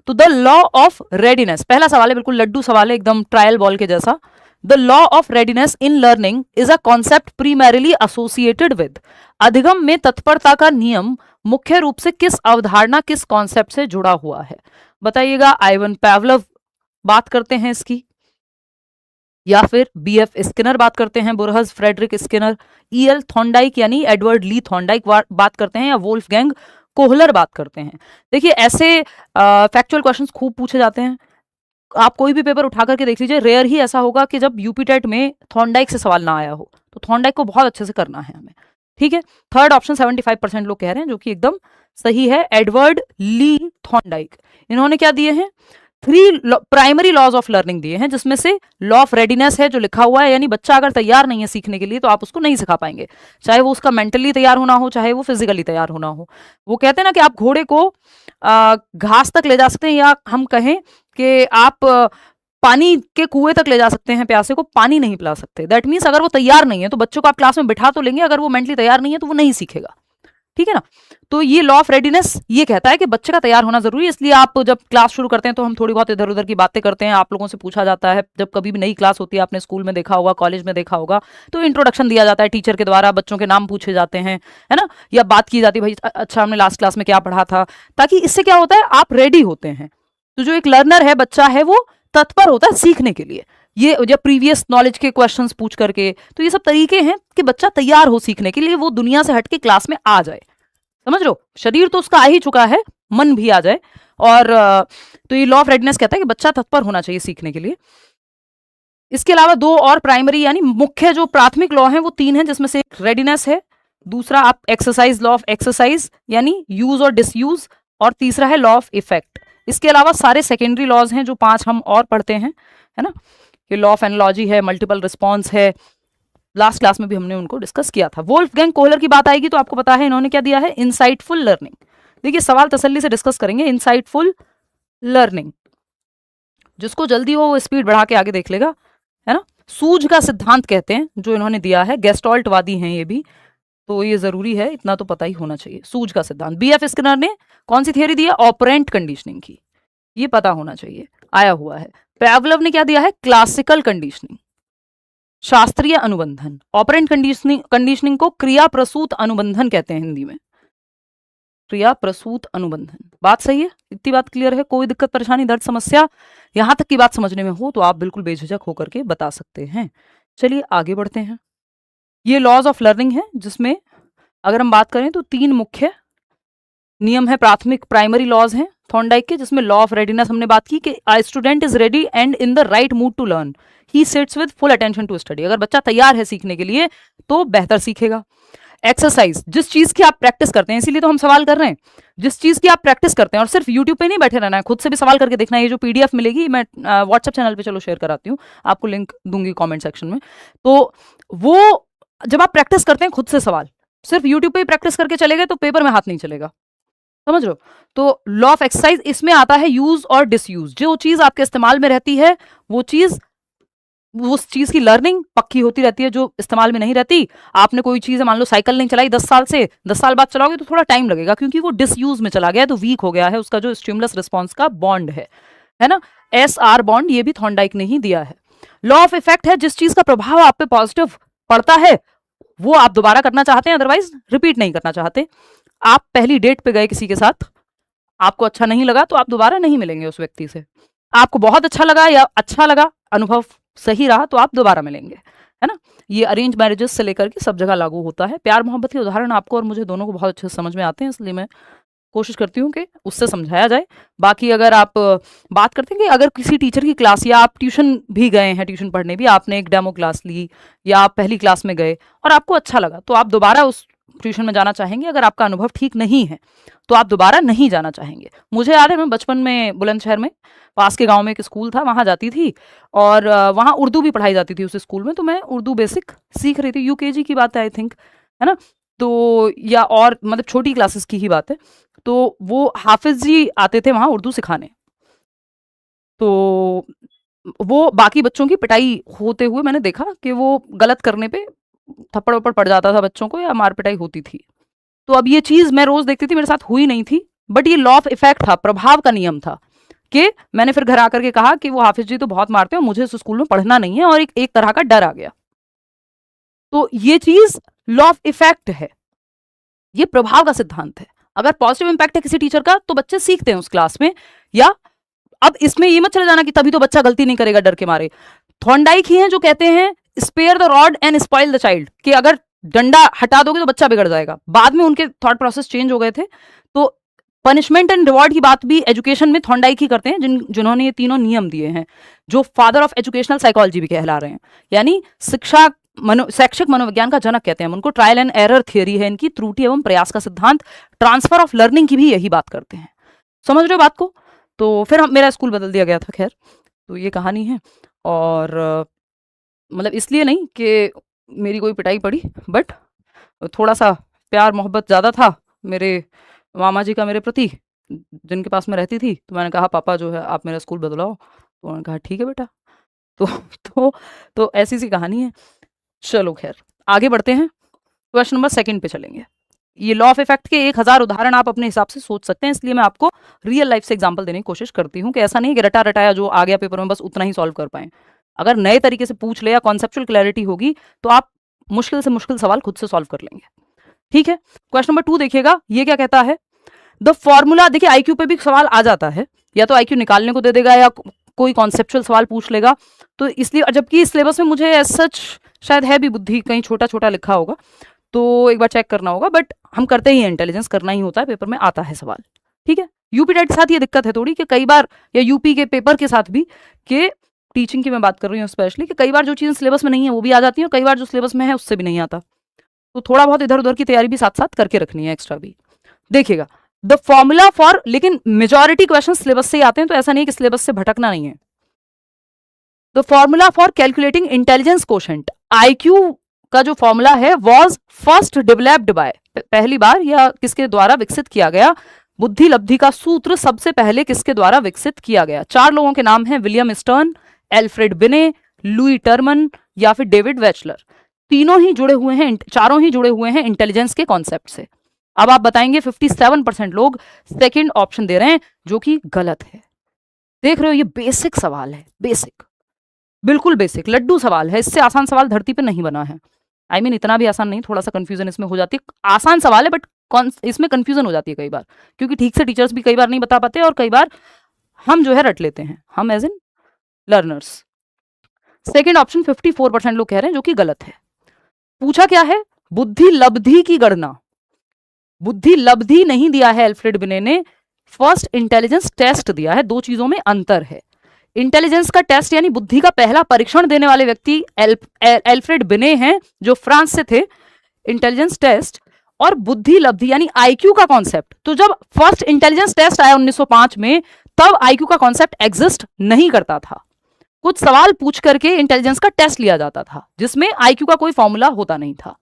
तो the law of readiness, पहला सवाल है, बिल्कुल लड्डू सवाल है, एकदम ट्रायल बॉल के जैसा। The law of readiness in learning is a concept primarily associated with, अधिगम में तत्परता का नियम मुख्य रूप से किस अवधारणा, किस कॉन्सेप्ट से जुड़ा हुआ है? बताइएगा। आइवन पावलोव बात करते हैं इसकी, या फिर बीएफ स्किनर बात करते हैं, बुरहस फ्रेडरिक स्किनर, ईएल थॉर्नडाइक यानी एडवर्ड ली थॉर्नडाइक बात करते हैं, या वोल्फगैंग कोहलर बात करते हैं? देखिए ऐसे फैक्चुअल क्वेश्चंस खूब पूछे जाते हैं, आप कोई भी पेपर उठा करके देख लीजिए, रेयर ही ऐसा होगा कि जब यूपी टेट में थॉर्नडाइक से सवाल ना आया हो। तो थॉर्नडाइक को बहुत अच्छे से करना है हमें, ठीक है। थर्ड ऑप्शन 75% लोग कह रहे हैं, जो कि एकदम सही है, एडवर्ड ली थॉर्नडाइक। इन्होंने क्या दिए हैं? 3 प्राइमरी लॉज ऑफ लर्निंग दिए हैं, जिसमें से लॉ ऑफ रेडीनेस है जो लिखा हुआ है, यानी बच्चा अगर तैयार नहीं है सीखने के लिए तो आप उसको नहीं सिखा पाएंगे, चाहे वो उसका मेंटली तैयार होना हो, चाहे वो फिजिकली तैयार होना हो। वो कहते हैं ना कि आप घोड़े को घास तक ले जा सकते हैं, या हम कहें कि आप पानी के कुएं तक ले जा सकते हैं, प्यासे को पानी नहीं पिला सकते। दैट मीन्स अगर वो तैयार नहीं है तो बच्चों को आप क्लास में बिठा तो लेंगे, अगर वो मेंटली तैयार नहीं है तो वो नहीं सीखेगा, ठीक है ना। तो ये लॉ ऑफ रेडीनेस ये कहता है कि बच्चे का तैयार होना जरूरी है। इसलिए आप जब क्लास शुरू करते हैं तो हम थोड़ी बहुत इधर उधर की बातें करते हैं, आप लोगों से पूछा जाता है, जब कभी भी नई क्लास होती है, आपने स्कूल में देखा होगा, कॉलेज में देखा होगा, तो इंट्रोडक्शन दिया जाता है टीचर के द्वारा, बच्चों के नाम पूछे जाते हैं, है ना, या बात की जाती है, भाई अच्छा हमने लास्ट क्लास में क्या पढ़ा था, ताकि इससे क्या होता है, आप रेडी होते हैं। तो जो एक लर्नर है, बच्चा है, वो तत्पर होता है सीखने के लिए, ये जब प्रीवियस नॉलेज के क्वेश्चंस पूछ करके। तो ये सब तरीके हैं कि बच्चा तैयार हो सीखने के लिए, वो दुनिया से हटके क्लास में आ जाए। समझ लो, शरीर तो उसका आ ही चुका है, मन भी आ जाए। और तो ये लॉ ऑफ रेडीनेस कहता है कि बच्चा तत्पर होना चाहिए सीखने के लिए। इसके अलावा 2 और प्राइमरी यानी मुख्य जो प्राथमिक लॉ हैं वो 3 हैं, जिसमें से एक रेडीनेस है, दूसरा आप एक्सरसाइज, लॉ ऑफ एक्सरसाइज यानी यूज और डिसयूज, और तीसरा है लॉ ऑफ इफेक्ट। इसके अलावा सारे सेकेंडरी लॉज हैं जो 5 हम और पढ़ते हैं, है ना, कि लॉ ऑफ एनालॉजी है, मल्टीपल रिस्पॉन्स है, लास्ट क्लास में भी हमने उनको डिस्कस किया था। वोल्फगैंग कोहलर की बात आएगी तो आपको पता है इन्होंने क्या दिया है, इनसाइटफुल लर्निंग। देखिए सवाल तसल्ली से डिस्कस करेंगे, इनसाइटफुल लर्निंग, जिसको जल्दी हो वो स्पीड बढ़ा के आगे देख लेगा, है ना। सूझ का सिद्धांत कहते हैं जो इन्होंने दिया है, गेस्टॉल्ट वादी हैं ये भी, तो ये जरूरी है, इतना तो पता ही होना चाहिए। सूझ का सिद्धांत बीएफ स्किनर ने कौन सी थियरी दिया, ऑपरेंट कंडीशनिंग की, ये पता होना चाहिए, आया हुआ है। पावलोव ने क्या दिया है, क्लासिकल कंडीशनिंग, शास्त्रीय अनुबंधन। ऑपरेंट कंडीशनिंग को क्रिया प्रसूत अनुबंधन कहते हैं हिंदी में, क्रिया प्रसूत अनुबंधन। बात सही है, इतनी बात क्लियर है? कोई दिक्कत परेशानी दर्द समस्या यहां तक की बात समझने में हो तो आप बिल्कुल बेझिझक होकर के बता सकते हैं। चलिए आगे बढ़ते हैं। ये लॉज ऑफ लर्निंग है, जिसमें अगर हम बात करें तो 3 मुख्य नियम है, प्राथमिक प्राइमरी लॉज हैं थॉर्नडाइक के, जिसमें लॉ ऑफ रेडीनेस हमने बात की कि a student is ready and in the right mood to learn, he sits with full attention to study. अगर बच्चा तैयार है सीखने के लिए तो बेहतर सीखेगा। एक्सरसाइज, जिस चीज की आप प्रैक्टिस करते हैं, इसीलिए तो हम सवाल कर रहे हैं, जिस चीज की आप प्रैक्टिस करते हैं, और सिर्फ यूट्यूब पे नहीं बैठे रहना है, खुद से भी सवाल करके देखना है। ये जो पीडीएफ मिलेगी मैं व्हाट्सएप चैनल पे चलो शेयर कराती हूँ, आपको लिंक दूंगी कमेंट सेक्शन में। तो वो जब आप प्रैक्टिस करते हैं खुद से सवाल, सिर्फ यूट्यूब पे ही प्रैक्टिस करके चले गए तो पेपर में हाथ नहीं चलेगा, समझ लो। तो लॉ ऑफ एक्सरसाइज, इसमें आता है यूज और डिसयूज। जो चीज आपके इस्तेमाल में रहती है वो चीज, उस चीज की लर्निंग पक्की होती रहती है। जो इस्तेमाल में नहीं रहती, आपने कोई चीज मान लो साइकिल नहीं चलाई 10 साल से, 10 साल बाद चलाओगे तो थोड़ा टाइम लगेगा, क्योंकि वो डिसयूज में चला गया है, तो वीक हो गया है, उसका जो स्टिमुलस रिस्पॉन्स का बॉन्ड है ना, SR बॉन्ड, ये भी थॉर्नडाइक ने ही दिया है। लॉ ऑफ इफेक्ट है, जिस चीज का प्रभाव आप पे पॉजिटिव पड़ता है वो आप दोबारा करना चाहते हैं, अदरवाइज रिपीट नहीं करना चाहते। आप पहली डेट पे गए किसी के साथ, आपको अच्छा नहीं लगा तो आप दोबारा नहीं मिलेंगे उस व्यक्ति से। आपको बहुत अच्छा लगा या अच्छा लगा, अनुभव सही रहा, तो आप दोबारा मिलेंगे, है ना। ये अरेंज मैरिजेस से लेकर के सब जगह लागू होता है। प्यार मोहब्बत के उदाहरण आपको और मुझे दोनों को बहुत अच्छे से समझ में आते हैं, इसलिए मैं कोशिश करती हूँ कि उससे समझाया जाए। बाकी अगर आप बात करते हैं कि अगर किसी टीचर की क्लास, या आप ट्यूशन भी गए हैं, ट्यूशन पढ़ने भी, आपने एक डेमो क्लास ली या आप पहली क्लास में गए और आपको अच्छा लगा, तो आप दोबारा उस ट्यूशन में जाना चाहेंगे। अगर आपका अनुभव ठीक नहीं है तो आप दोबारा नहीं जाना चाहेंगे। मुझे याद है, मैं बचपन में बुलंदशहर में पास के गांव में एक स्कूल था, वहां जाती थी, और वहां उर्दू भी पढ़ाई जाती थी उस स्कूल में। तो मैं उर्दू बेसिक सीख रही थी, यूकेजी की बात है आई थिंक, है ना। तो या और मतलब छोटी क्लासेस की ही बात है। तो वो हाफिज जी आते थे वहां उर्दू सिखाने, तो वो बाकी बच्चों की पिटाई होते हुए मैंने देखा कि वो गलत करने पे थप्पड़ वप्पड़ पड़ जाता था बच्चों को, या मार पिटाई होती थी। तो अब ये चीज मैं रोज देखती थी, मेरे साथ हुई नहीं थी, बट ये लॉ ऑफ इफेक्ट था, प्रभाव का नियम था। कि मैंने फिर घर आकर के कहा कि वो हाफिज जी तो बहुत मारते हैं, मुझे इस स्कूल में पढ़ना नहीं है, और एक तरह का डर आ गया। तो ये चीज लॉ ऑफ इफेक्ट है, ये प्रभाव का सिद्धांत है। अगर पॉजिटिव इंपैक्ट है किसी टीचर का तो बच्चे सीखते हैं उस क्लास में। या अब इसमें ये मत चले जाना कि तभी तो बच्चा गलती नहीं करेगा डर के मारे। थॉर्नडाइक ही हैं जो कहते हैं spare the rod and spoil the child, कि अगर डंडा हटा दोगे तो बच्चा बिगड़ जाएगा। बाद में उनके थॉट प्रोसेस चेंज हो गए थे। तो पनिशमेंट एंड रिवॉर्ड की बात भी एजुकेशन में थॉर्नडाइक ही करते हैं, जिन्होंने ये तीनों नियम दिए हैं, जो फादर ऑफ एजुकेशनल साइकोलॉजी भी कहला रहे हैं, यानी शिक्षा शैक्षिक मनोविज्ञान का जनक कहते हैं उनको। ट्रायल एंड एरर थियरी है इनकी, त्रुटि एवं प्रयास का सिद्धांत। ट्रांसफर ऑफ लर्निंग की भी यही बात करते हैं। समझ रहे हो बात को? तो फिर मेरा स्कूल बदल दिया गया था। खैर, तो ये कहानी है। और मतलब इसलिए नहीं कि मेरी कोई पिटाई पड़ी, बट थोड़ा सा प्यार मोहब्बत ज़्यादा था मेरे मामा जी का मेरे प्रति, जिनके पास मैं रहती थी। तो मैंने कहा पापा जो है आप मेरा स्कूल बदलाओ। तो उन्होंने कहा ठीक है बेटा। तो तो ऐसी सी कहानी है। चलो खैर आगे बढ़ते हैं, क्वेश्चन नंबर 2 पे चलेंगे। ये लॉ ऑफ इफेक्ट के 1000 उदाहरण आप अपने हिसाब से सोच सकते हैं, इसलिए मैं आपको रियल लाइफ से एग्जांपल देने की कोशिश करती हूँ कि ऐसा नहीं कि रटा रटाया जो आ गया पेपर में बस उतना ही सॉल्व कर पाए। अगर नए तरीके से पूछ ले या कॉन्सेप्चुअल क्लैरिटी होगी तो आप मुश्किल से मुश्किल सवाल खुद से सॉल्व कर लेंगे। ठीक है, क्वेश्चन नंबर 2 देखिएगा, ये क्या कहता है। द फॉर्मूला, देखिए आईक्यू पे भी सवाल आ जाता है, या तो आईक्यू निकालने को दे देगा या कोई कॉन्सेप्चुअल सवाल पूछ लेगा। तो इसलिए, जबकि इस सिलेबस में मुझे एज सच शायद है भी बुद्धि, कहीं छोटा छोटा लिखा होगा तो एक बार चेक करना होगा, बट हम करते ही हैं, इंटेलिजेंस करना ही होता है, पेपर में आता है सवाल। ठीक है, यूपी टेट के साथ ये दिक्कत है थोड़ी कि कई बार, या यूपी के पेपर के साथ भी, कि टीचिंग की मैं बात कर रही हूँ स्पेशली, कि कई बार जो चीज़ें सिलेबस में नहीं है वो भी आ जाती है, और कई बार जो सिलेबस में है उससे भी नहीं आता। तो थोड़ा बहुत इधर उधर की तैयारी भी साथ साथ करके रखनी है, एक्स्ट्रा भी। देखिएगा द फॉर्मूला फॉर, लेकिन मेजॉरिटी क्वेश्चन सिलेबस से ही आते हैं, तो ऐसा नहीं कि सिलेबस से भटकना नहीं है। The formula for calculating intelligence quotient, IQ का जो फॉर्मूला है, वॉज फर्स्ट डेवलप्ड बाय, पहली बार या किसके द्वारा विकसित किया गया। बुद्धि लब्धि का सूत्र सबसे पहले किसके द्वारा विकसित किया गया। 4 लोगों के नाम हैं, विलियम स्टर्न, एल्फ्रेड बिने, लुई टर्मन या फिर डेविड वेचलर। तीनों ही जुड़े हुए हैं, चारों ही जुड़े हुए हैं इंटेलिजेंस के कॉन्सेप्ट से। अब आप बताएंगे 57% लोग सेकंड ऑप्शन दे रहे हैं, जो कि गलत है। देख रहे हो, ये बेसिक सवाल है, बेसिक, बिल्कुल बेसिक लड्डू सवाल है। इससे आसान सवाल धरती पे नहीं बना है। I mean, इतना भी आसान नहीं, थोड़ा सा कंफ्यूजन इसमें हो जाती है। आसान सवाल है बट इसमें कंफ्यूजन हो जाती है कई बार, क्योंकि ठीक से टीचर्स भी कई बार नहीं बता पाते, और कई बार हम जो है रट लेते हैं, हम as in learners. Second option 54% लोग कह रहे हैं, जो कि गलत है। पूछा क्या है, बुद्धि लब्धि की गणना। बुद्धि लब्धि नहीं दिया है एल्फ्रेड बिने ने, फर्स्ट इंटेलिजेंस टेस्ट दिया है। 2 चीजों में अंतर है। इंटेलिजेंस का टेस्ट यानी बुद्धि का पहला परीक्षण देने वाले व्यक्ति एल्फ्रेड बिने हैं, जो फ्रांस से थे। इंटेलिजेंस टेस्ट और बुद्धि लब्धि यानी आईक्यू का कॉन्सेप्ट, तो जब फर्स्ट इंटेलिजेंस टेस्ट आया 1905 में, तब आईक्यू का कॉन्सेप्ट एग्जिस्ट नहीं करता था। कुछ सवाल पूछ करके इंटेलिजेंस का टेस्ट लिया जाता था, जिसमें आईक्यू का कोई फॉर्मूला होता नहीं था।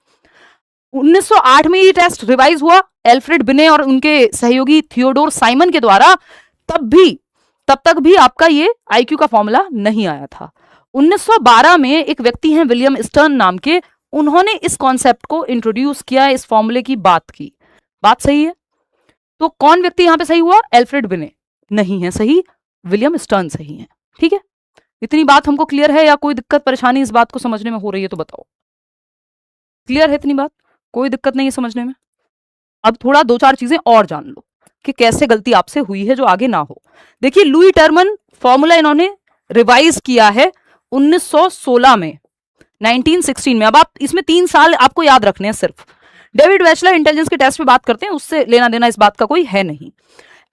1908 में ये टेस्ट रिवाइज हुआ एल्फ्रेड बिने और उनके सहयोगी थियोडोर साइमन के द्वारा। तब तक भी आपका ये आईक्यू का फॉर्मूला नहीं आया था। 1912 में एक व्यक्ति हैं विलियम स्टर्न नाम के, उन्होंने इस कॉन्सेप्ट को इंट्रोड्यूस किया, इस फॉर्मूले की बात की। बात सही है? तो कौन व्यक्ति यहां पे सही हुआ? एल्फ्रेड बिने नहीं है सही, विलियम स्टर्न सही है। ठीक है, इतनी बात हमको क्लियर है, या कोई दिक्कत परेशानी इस बात को समझने में हो रही है तो बताओ। क्लियर है इतनी बात? कोई दिक्कत नहीं है समझने में? अब थोड़ा 2-4 चीजें और जान लो कि कैसे गलती आपसे हुई है, जो आगे ना हो। देखिए, लुई टर्मन फॉर्मूला इन्होंने रिवाइज किया है 1916 में, 1916 में। अब आप इसमें 3 साल आपको याद रखने हैं सिर्फ। डेविड वेचलर इंटेलिजेंस के टेस्ट पे बात करते हैं, उससे लेना देना इस बात का कोई है नहीं।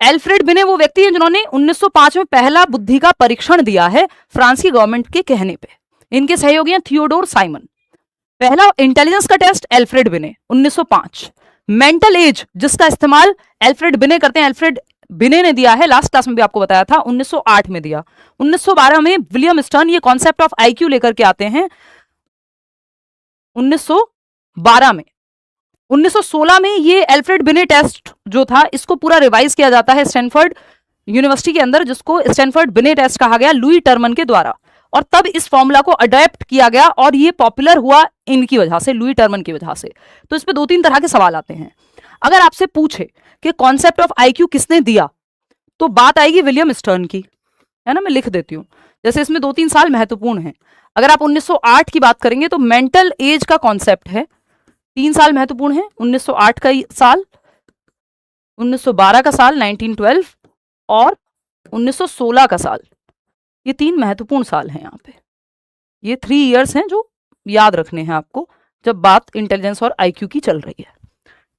एल्फ्रेड बिने वो व्यक्ति हैं जिन्होंने 1905 में पहला बुद्धि का परीक्षण दिया है, फ्रांस की गवर्नमेंट के कहने पे। इनके सहयोगी हैं थियोडोर साइमन। पहला इंटेलिजेंस का टेस्ट एल्फ्रेड बिने 1905। मेंटल एज जिसका इस्तेमाल एल्फ्रेड बिने करते हैं, एल्फ्रेड बिने ने दिया है, लास्ट क्लास में भी आपको बताया था, 1908 में दिया। 1912 में विलियम स्टर्न ये कॉन्सेप्ट ऑफ आईक्यू लेकर के आते हैं 1912 में। 1916 में ये एल्फ्रेड बिने टेस्ट जो था, इसको पूरा रिवाइज किया जाता है स्टैनफोर्ड यूनिवर्सिटी के अंदर, जिसको स्टैनफोर्ड बिने टेस्ट कहा गया लुई टर्मन के द्वारा। और तब इस फॉर्मूला को अडॉप्ट किया गया, और ये पॉपुलर हुआ इनकी वजह से, लुई टर्मन की वजह से। तो इस पे 2-3 तरह के सवाल आते हैं। अगर आपसे पूछे कि कॉन्सेप्ट ऑफ आईक्यू किसने दिया, तो बात आएगी विलियम स्टर्न की, है ना, मैं लिख देती हूँ। जैसे इसमें 2-3 साल महत्वपूर्ण हैं। अगर आप 1908 की बात करेंगे तो मेंटल एज का कॉन्सेप्ट है, 3 साल महत्वपूर्ण है, 1908 का साल, 1912 का साल 1912 और 1916 का साल। ये 3 महत्वपूर्ण साल हैं यहाँ पे। ये 3 इयर्स हैं जो याद रखने हैं आपको जब बात इंटेलिजेंस और आईक्यू की चल रही है।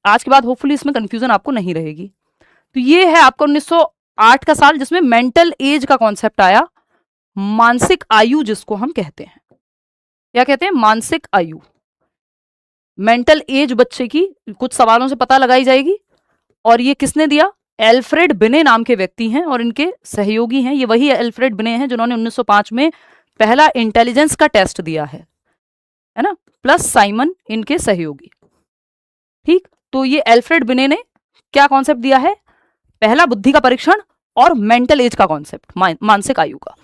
आज के बाद होपफुली इसमें कंफ्यूजन आपको नहीं रहेगी। तो ये है आपका 1908 का साल जिसमें मेंटल एज का कॉन्सेप्ट आया, मानसिक आयु जिसको हम कहते हैं। क्या कहते हैं? मानसिक आयु। मेंटल एज बच्चे की कुछ सवालों से पता लगाई जाएगी। और ये किसने दिया? एल्फ्रेड बिने नाम के व्यक्ति हैं और इनके सहयोगी हैं। ये वही एल्फ्रेड बिने हैं जिन्होंने 1905 में पहला इंटेलिजेंस का टेस्ट दिया है ना, प्लस साइमन इनके सहयोगी। ठीक, तो ये एल्फ्रेड बिने ने क्या कॉन्सेप्ट दिया है? पहला बुद्धि का परीक्षण और मेंटल एज का कॉन्सेप्ट, मानसिक आयु का।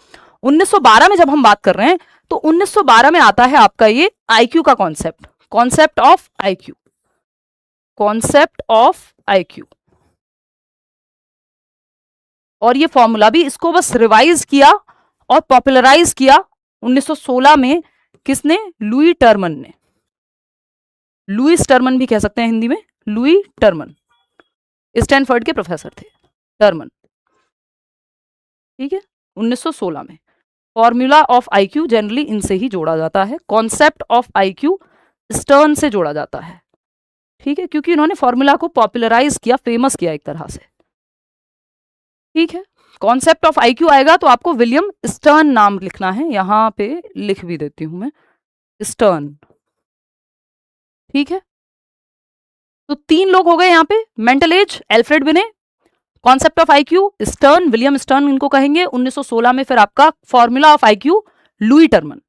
1912 में जब हम बात कर रहे हैं तो 1912 में आता है आपका ये आईक्यू का concept, concept of IQ, concept of IQ. और ये फॉर्मूला भी इसको बस रिवाइज किया और पॉपुलराइज किया 1916 में। किसने? लुई टर्मन ने। लुईस टर्मन भी कह सकते हैं हिंदी में, लुई टर्मन, स्टैनफोर्ड के प्रोफेसर थे टर्मन। ठीक है, 1916 में। फॉर्मूला ऑफ आईक्यू जनरली इनसे ही जोड़ा जाता है, कॉन्सेप्ट ऑफ आईक्यू स्टर्न से जोड़ा जाता है। ठीक है, क्योंकि इन्होंने फॉर्मूला को पॉपुलराइज किया, फेमस किया एक तरह से। ठीक है, कॉन्सेप्ट ऑफ आईक्यू आएगा तो आपको विलियम स्टर्न नाम लिखना है, यहां पे लिख भी देती हूं मैं, स्टर्न। ठीक है, तो 3 लोग हो गए यहाँ पे। मेंटल एज एल्फ्रेड बिने, concept of IQ stern, William stern इनको कहेंगे। 1916 में फिर आपका formula of IQ Louis Terman.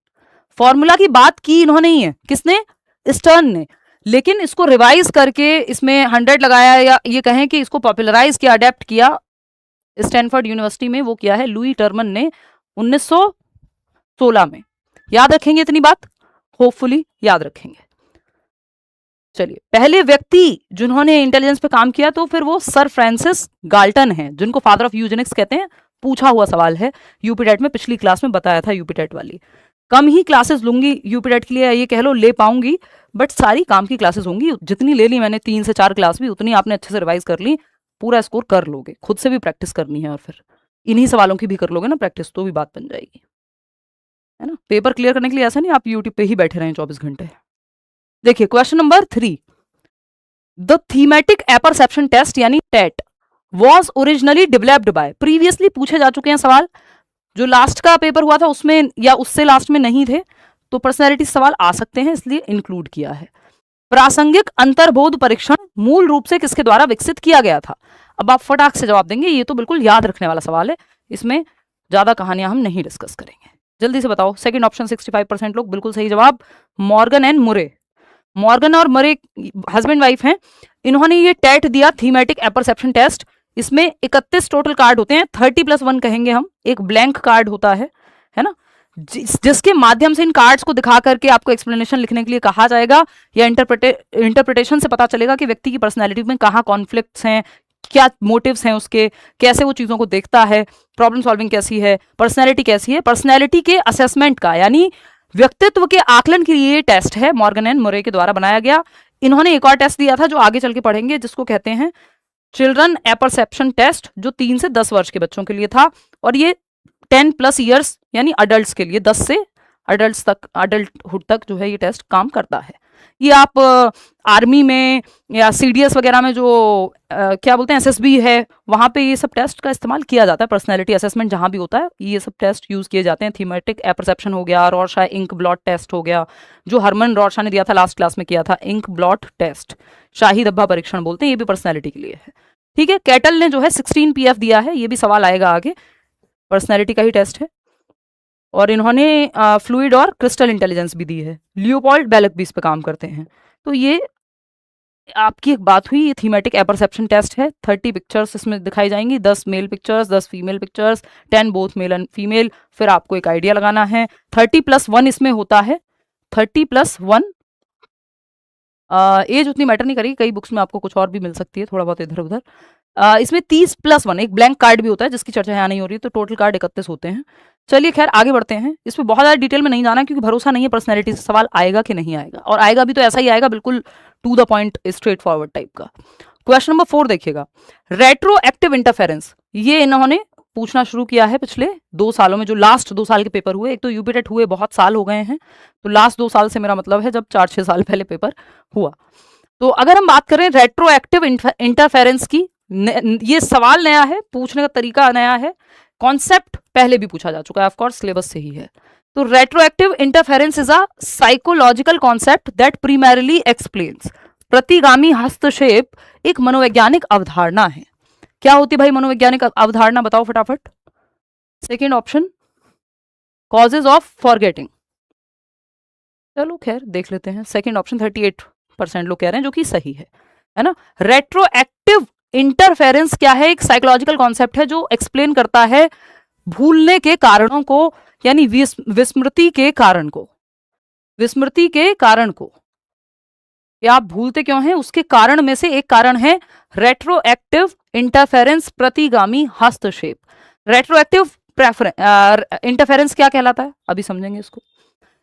Formula की बात की इन्होंने ही है, किसने? स्टर्न ने, लेकिन इसको रिवाइज करके इसमें 100 लगाया, या ये कहें कि इसको पॉपुलराइज किया, अडेप्ट किया स्टैनफोर्ड यूनिवर्सिटी में, वो किया है लुई टर्मन ने 1916 में। याद रखेंगे इतनी बात? होपफुली याद रखेंगे। चलिए, पहले व्यक्ति जिन्होंने इंटेलिजेंस पे काम किया तो फिर वो सर फ्रांसिस गाल्टन हैं, जिनको फादर ऑफ यूजेनिक्स कहते हैं। पूछा हुआ सवाल है यूपीटेट में, पिछली क्लास में बताया था यूपीटेट वाली। कम ही क्लासेस लूंगी यूपीटेट के लिए, ये कह लो ले पाऊंगी, बट सारी काम की क्लासेस होंगी। जितनी ले ली मैंने 3 से 4 क्लास भी, उतनी आपने अच्छे से रिवाइज कर ली, पूरा स्कोर कर लोगे। खुद से भी प्रैक्टिस करनी है और फिर इन्हीं सवालों की भी कर लोगे ना प्रैक्टिस, तो भी बात बन जाएगी, है ना। पेपर क्लियर करने के लिए ऐसा नहीं आप यूट्यूब पे ही बैठे रहें 24 घंटे। देखिए question number 3, the thematic apperception test यानी TAT was originally developed by. Previously पूछे जा चुके हैं सवाल, जो लास्ट का पेपर हुआ था उसमें या उससे लास्ट में नहीं थे, तो पर्सनैलिटी सवाल आ सकते हैं, इसलिए इंक्लूड किया है। प्रासंगिक अंतर्बोध परीक्षण मूल रूप से किसके द्वारा विकसित किया गया था? अब आप फटाक से जवाब देंगे, ये तो बिल्कुल याद रखने वाला सवाल है, इसमें ज्यादा कहानियां हम नहीं डिस्कस करेंगे। जल्दी से बताओ। सेकंड ऑप्शन 65% लोग, बिल्कुल सही जवाब, मॉर्गन एंड मुरे। मॉर्गन और मरे हस्बैंड वाइफ हैं, इन्होंने ये टेट दिया, थीमेटिक एपरसेप्शन टेस्ट। इसमें 31 टोटल कार्ड होते हैं, 30+1 कहेंगे हम। एक ब्लैंक कार्ड होता है ना, जिसके माध्यम से इन कार्ड्स को दिखा करके आपको एक्सप्लेनेशन लिखने के लिए कहा जाएगा, या इंटरप्रिटेशन से पता चलेगा कि व्यक्ति की पर्सनैलिटी में कहाँ कॉन्फ्लिक्ट्स हैं, क्या मोटिव्स हैं उसके, कैसे वो चीज़ों को देखता है, प्रॉब्लम सॉल्विंग कैसी है, पर्सनैलिटी कैसी है। पर्सनैलिटी के असेसमेंट का यानी व्यक्तित्व के आकलन के लिए टेस्ट है, मॉर्गन एंड मुरे के द्वारा बनाया गया। इन्होंने एक और टेस्ट दिया था जो आगे चल के पढ़ेंगे, जिसको कहते हैं चिल्ड्रन एपरसेप्शन टेस्ट, जो 3 से 10 वर्ष के बच्चों के लिए था, और ये 10+ ईयर्स यानी अडल्ट के लिए, 10 से अडल्ट तक, अडल्टहुड तक जो है ये टेस्ट काम करता है। ये आप आर्मी में या सीडीएस वगैरह में जो क्या बोलते हैं एसएसबी है, वहाँ पे ये सब टेस्ट का इस्तेमाल किया जाता है। पर्सनैलिटी असेसमेंट जहाँ भी होता है ये सब टेस्ट यूज़ किए जाते हैं। थीमेटिक एपरसेप्शन हो गया, रॉर्शा इंक ब्लॉट टेस्ट हो गया, जो हरमन रॉर्शा ने दिया था लास्ट क्लास में किया था, इंक ब्लॉट टेस्ट, शाही धब्बा परीक्षण बोलते हैं, ये भी पर्सनैलिटी के लिए है। ठीक है, कैटल ने जो है 16 PF दिया है, ये भी सवाल आएगा आगे, पर्सनैलिटी का ही टेस्ट है। और इन्होंने फ्लूइड और क्रिस्टल इंटेलिजेंस भी दी है। लियोपोल्ड बेलक भी इस पे काम करते हैं। तो ये आपकी एक बात हुई, ये थीमेटिक एपरसेप्शन टेस्ट है। 30 पिक्चर्स इसमें दिखाई जाएंगी, 10 male pictures, 10 female pictures, 10 both male and female. फिर आपको एक आइडिया लगाना है। 30+1 इसमें होता है, 30+1। एज उतनी मैटर नहीं करेगी, कई बुक्स में आपको कुछ और भी मिल सकती है, थोड़ा बहुत इधर उधर। इसमें 30+1 एक ब्लैंक कार्ड भी होता है जिसकी चर्चा यहाँ नहीं हो रही, तो टोटल कार्ड 31 होते हैं। चलिए खैर आगे बढ़ते हैं, इसमें बहुत ज़्यादा डिटेल में नहीं जाना क्योंकि भरोसा नहीं है पर्सनैलिटी से सवाल आएगा कि नहीं आएगा, और आएगा भी तो ऐसा ही आएगा, बिल्कुल to the point straight forward type का। क्वेश्चन नंबर 4 देखिएगा, रेट्रोएक्टिव इंटरफेरेंस, ये इन्होंने पूछना शुरू किया है पिछले 2 सालों में, जो लास्ट 2 साल के पेपर हुए। एक तो यूपी टेट हुए बहुत साल हो गए हैं, तो लास्ट 2 साल से मेरा मतलब है जब 4-6 साल पहले पेपर हुआ। तो अगर हम बात करें रेट्रोएक्टिव इंटरफेरेंस की, ये सवाल नया है, पूछने का तरीका नया है, कॉन्सेप्ट पहले भी पूछा जा चुका है, ऑफ कोर्स सिलेबस से ही है। तो retroactive interference is a psychological concept that primarily explains, प्रतिगामी हस्तक्षेप एक मनोवैज्ञानिक अवधारणा है। क्या होती है भाई मनोवैज्ञानिक अवधारणा, बताओ फटाफट। Second option, causes of forgetting. चलो खैर देख लेते हैं, सेकेंड ऑप्शन 38% लोग कह रहे हैं, जो कि सही है ना। रेट्रोएक्टिव इंटरफेरेंस क्या है, एक साइकोलॉजिकल कॉन्सेप्ट है जो एक्सप्लेन करता है भूलने के कारणों को, यानी विस्मृति के कारण को, विस्मृति के कारण को, या आप भूलते क्यों हैं उसके कारण में से एक कारण है रेट्रोएक्टिव इंटरफेरेंस, प्रतिगामी हस्तक्षेप। रेट्रोएक्टिव इंटरफेरेंस क्या कहलाता है, अभी समझेंगे इसको।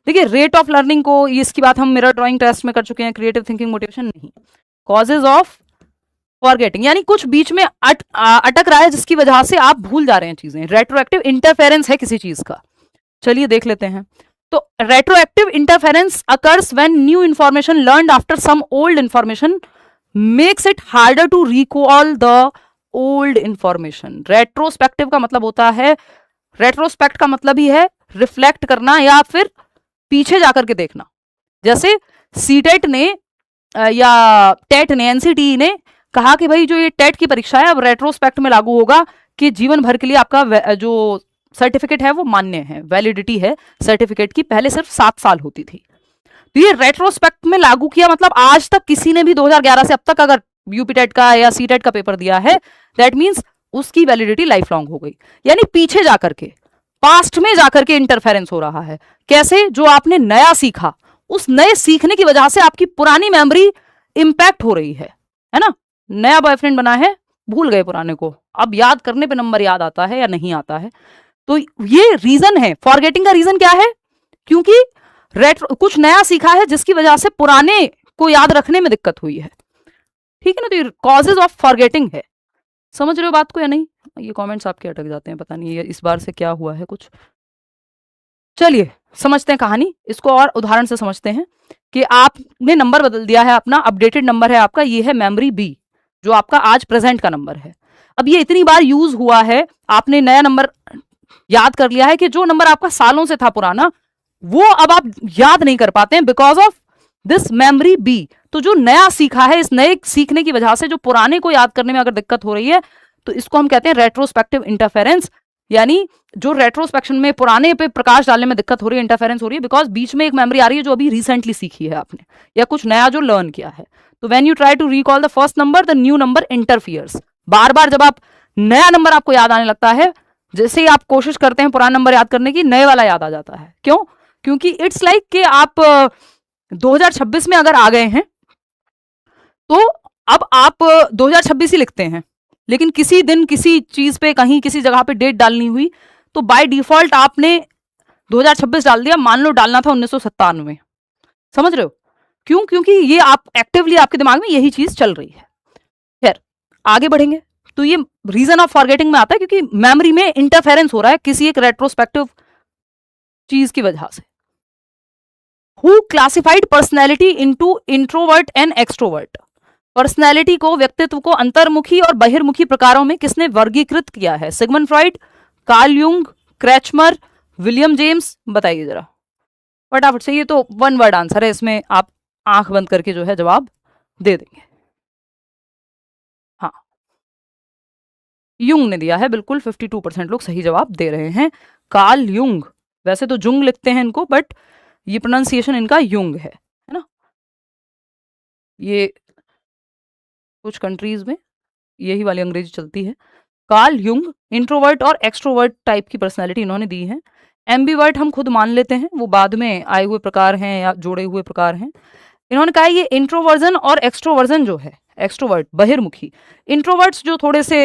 देखिए रेट ऑफ लर्निंग को, इसकी बात हम मिरर ड्राइंग टेस्ट में कर चुके हैं, क्रिएटिव थिंकिंग मोटिवेशन नहीं। कॉजेज ऑफ फॉरगेटिंग, यानी कुछ बीच में अटक रहा है जिसकी वजह से आप भूल जा रहे हैं चीजें, रेट्रोएक्टिव इंटरफेरेंस है किसी चीज का। चलिए देख लेते हैं। तो retroactive interference occurs when new information learned after some old information makes it harder to recall the old information. Retrospective का मतलब होता है, रेट्रोस्पेक्ट का मतलब ही है रिफ्लेक्ट करना या फिर पीछे जाकर के देखना। जैसे सीटेट ने या टेट ने, एनसीटी ने कहा कि भाई जो ये टेट की परीक्षा है अब रेट्रोस्पेक्ट में लागू होगा कि जीवन भर के लिए आपका जो सर्टिफिकेट है वो मान्य है, वैलिडिटी है सर्टिफिकेट की, पहले सिर्फ 7 साल होती थी। तो ये रेट्रोस्पेक्ट में लागू किया, मतलब आज तक किसी ने भी 2011 से अब तक अगर यूपी टेट का या सी टेट का पेपर दिया है, दैट मीन्स उसकी वैलिडिटी लाइफ लॉन्ग हो गई। यानी पीछे जाकर के, पास्ट में जाकर के इंटरफेरेंस हो रहा है। कैसे, जो आपने नया सीखा, उस नए सीखने की वजह से आपकी पुरानी मेमोरी इंपैक्ट हो रही है ना। नया बॉयफ्रेंड बना है, भूल गए पुराने को, अब याद करने पे नंबर याद आता है या नहीं आता है। तो ये रीजन है, फॉरगेटिंग का रीजन क्या है, क्योंकि कुछ नया सीखा है जिसकी वजह से पुराने को याद रखने में दिक्कत हुई है। ठीक है ना, तो ये कॉजेज ऑफ फॉरगेटिंग है। समझ रहे हो बात को या नहीं? ये कमेंट्स आपके अटक जाते हैं, पता नहीं ये इस बार से क्या हुआ है कुछ। चलिए समझते हैं कहानी, इसको और उदाहरण से समझते हैं कि आपने नंबर बदल दिया है अपना, अपडेटेड नंबर है आपका, ये है मेमोरी बी, जो आपका आज प्रेजेंट का नंबर है। अब ये इतनी बार यूज हुआ है, आपने नया नंबर याद कर लिया है कि जो नंबर आपका सालों से था पुराना, वो अब आप याद नहीं कर पाते हैं because of this memory B. तो जो नया सीखा है, इस नए सीखने की वजह से जो पुराने को याद करने में अगर दिक्कत हो रही है, तो इसको हम कहते हैं रेट्रोस्पेक्टिव इंटरफेरेंस। यानी जो रेट्रोस्पेक्शन में पुराने पे प्रकाश डालने में दिक्कत हो रही है, इंटरफेरेंस हो रही है, बिकॉज बीच में एक मेमोरी आ रही है जो अभी रिसेंटली सीखी है आपने, या कुछ नया जो लर्न किया है। तो when you try to recall the first number, the new number interferes. बार बार जब आप नया नंबर आपको याद आने लगता है, जैसे ही आप कोशिश करते हैं पुराना नंबर याद करने की, नए वाला याद आ जाता है। क्यों? क्योंकि इट्स लाइक कि आप 2026 में अगर आ गए हैं तो अब आप 2026 ही लिखते हैं, लेकिन किसी दिन किसी चीज पे, कहीं किसी जगह पे डेट डालनी हुई, तो बाय डिफॉल्ट आपने 2026 डाल दिया, मान लो डालना था 1997। समझ रहे हो? क्यों? क्योंकि ये आप एक्टिवली, आपके दिमाग में यही चीज चल रही है। खैर आगे बढ़ेंगे, तो ये रीजन ऑफ फॉरगेटिंग में आता है क्योंकि मेमोरी में इंटरफेरेंस हो रहा है किसी एक रेट्रोस्पेक्टिव चीज की वजह से। Who classified personality into introvert and extrovert. Personality को, व्यक्तित्व को अंतर्मुखी और बहिर्मुखी प्रकारों में किसने वर्गीकृत किया है? Sigmund Freud, Carl Jung, Kretschmer, William James. बताइए जरा फटाफट से, ये तो 1 वर्ड आंसर है, इसमें आप आंख बंद करके जो है जवाब दे देंगे। हाँ, यूंग ने दिया है, बिल्कुल 52% लोग सही जवाब दे रहे हैं, कार्ल यूंग। वैसे तो जुंग लिखते हैं इनको, बट ये प्रोनाउंसिएशन इनका यूंग है ना। ये कुछ कंट्रीज में यही वाली अंग्रेजी चलती है। कार्ल यूंग इंट्रोवर्ट और एक्सट्रोवर्ट टाइप की पर्सनैलिटी इन्होंने दी है। एम्बीवर्ट हम खुद मान लेते हैं, वो बाद में आए हुए प्रकार हैं या जोड़े हुए प्रकार हैं। इन्होंने कहा ये इंट्रोवर्जन और एक्सट्रोवर्जन जो है, एक्सट्रोवर्ट बहिर्मुखी, इंट्रोवर्ट्स जो थोड़े से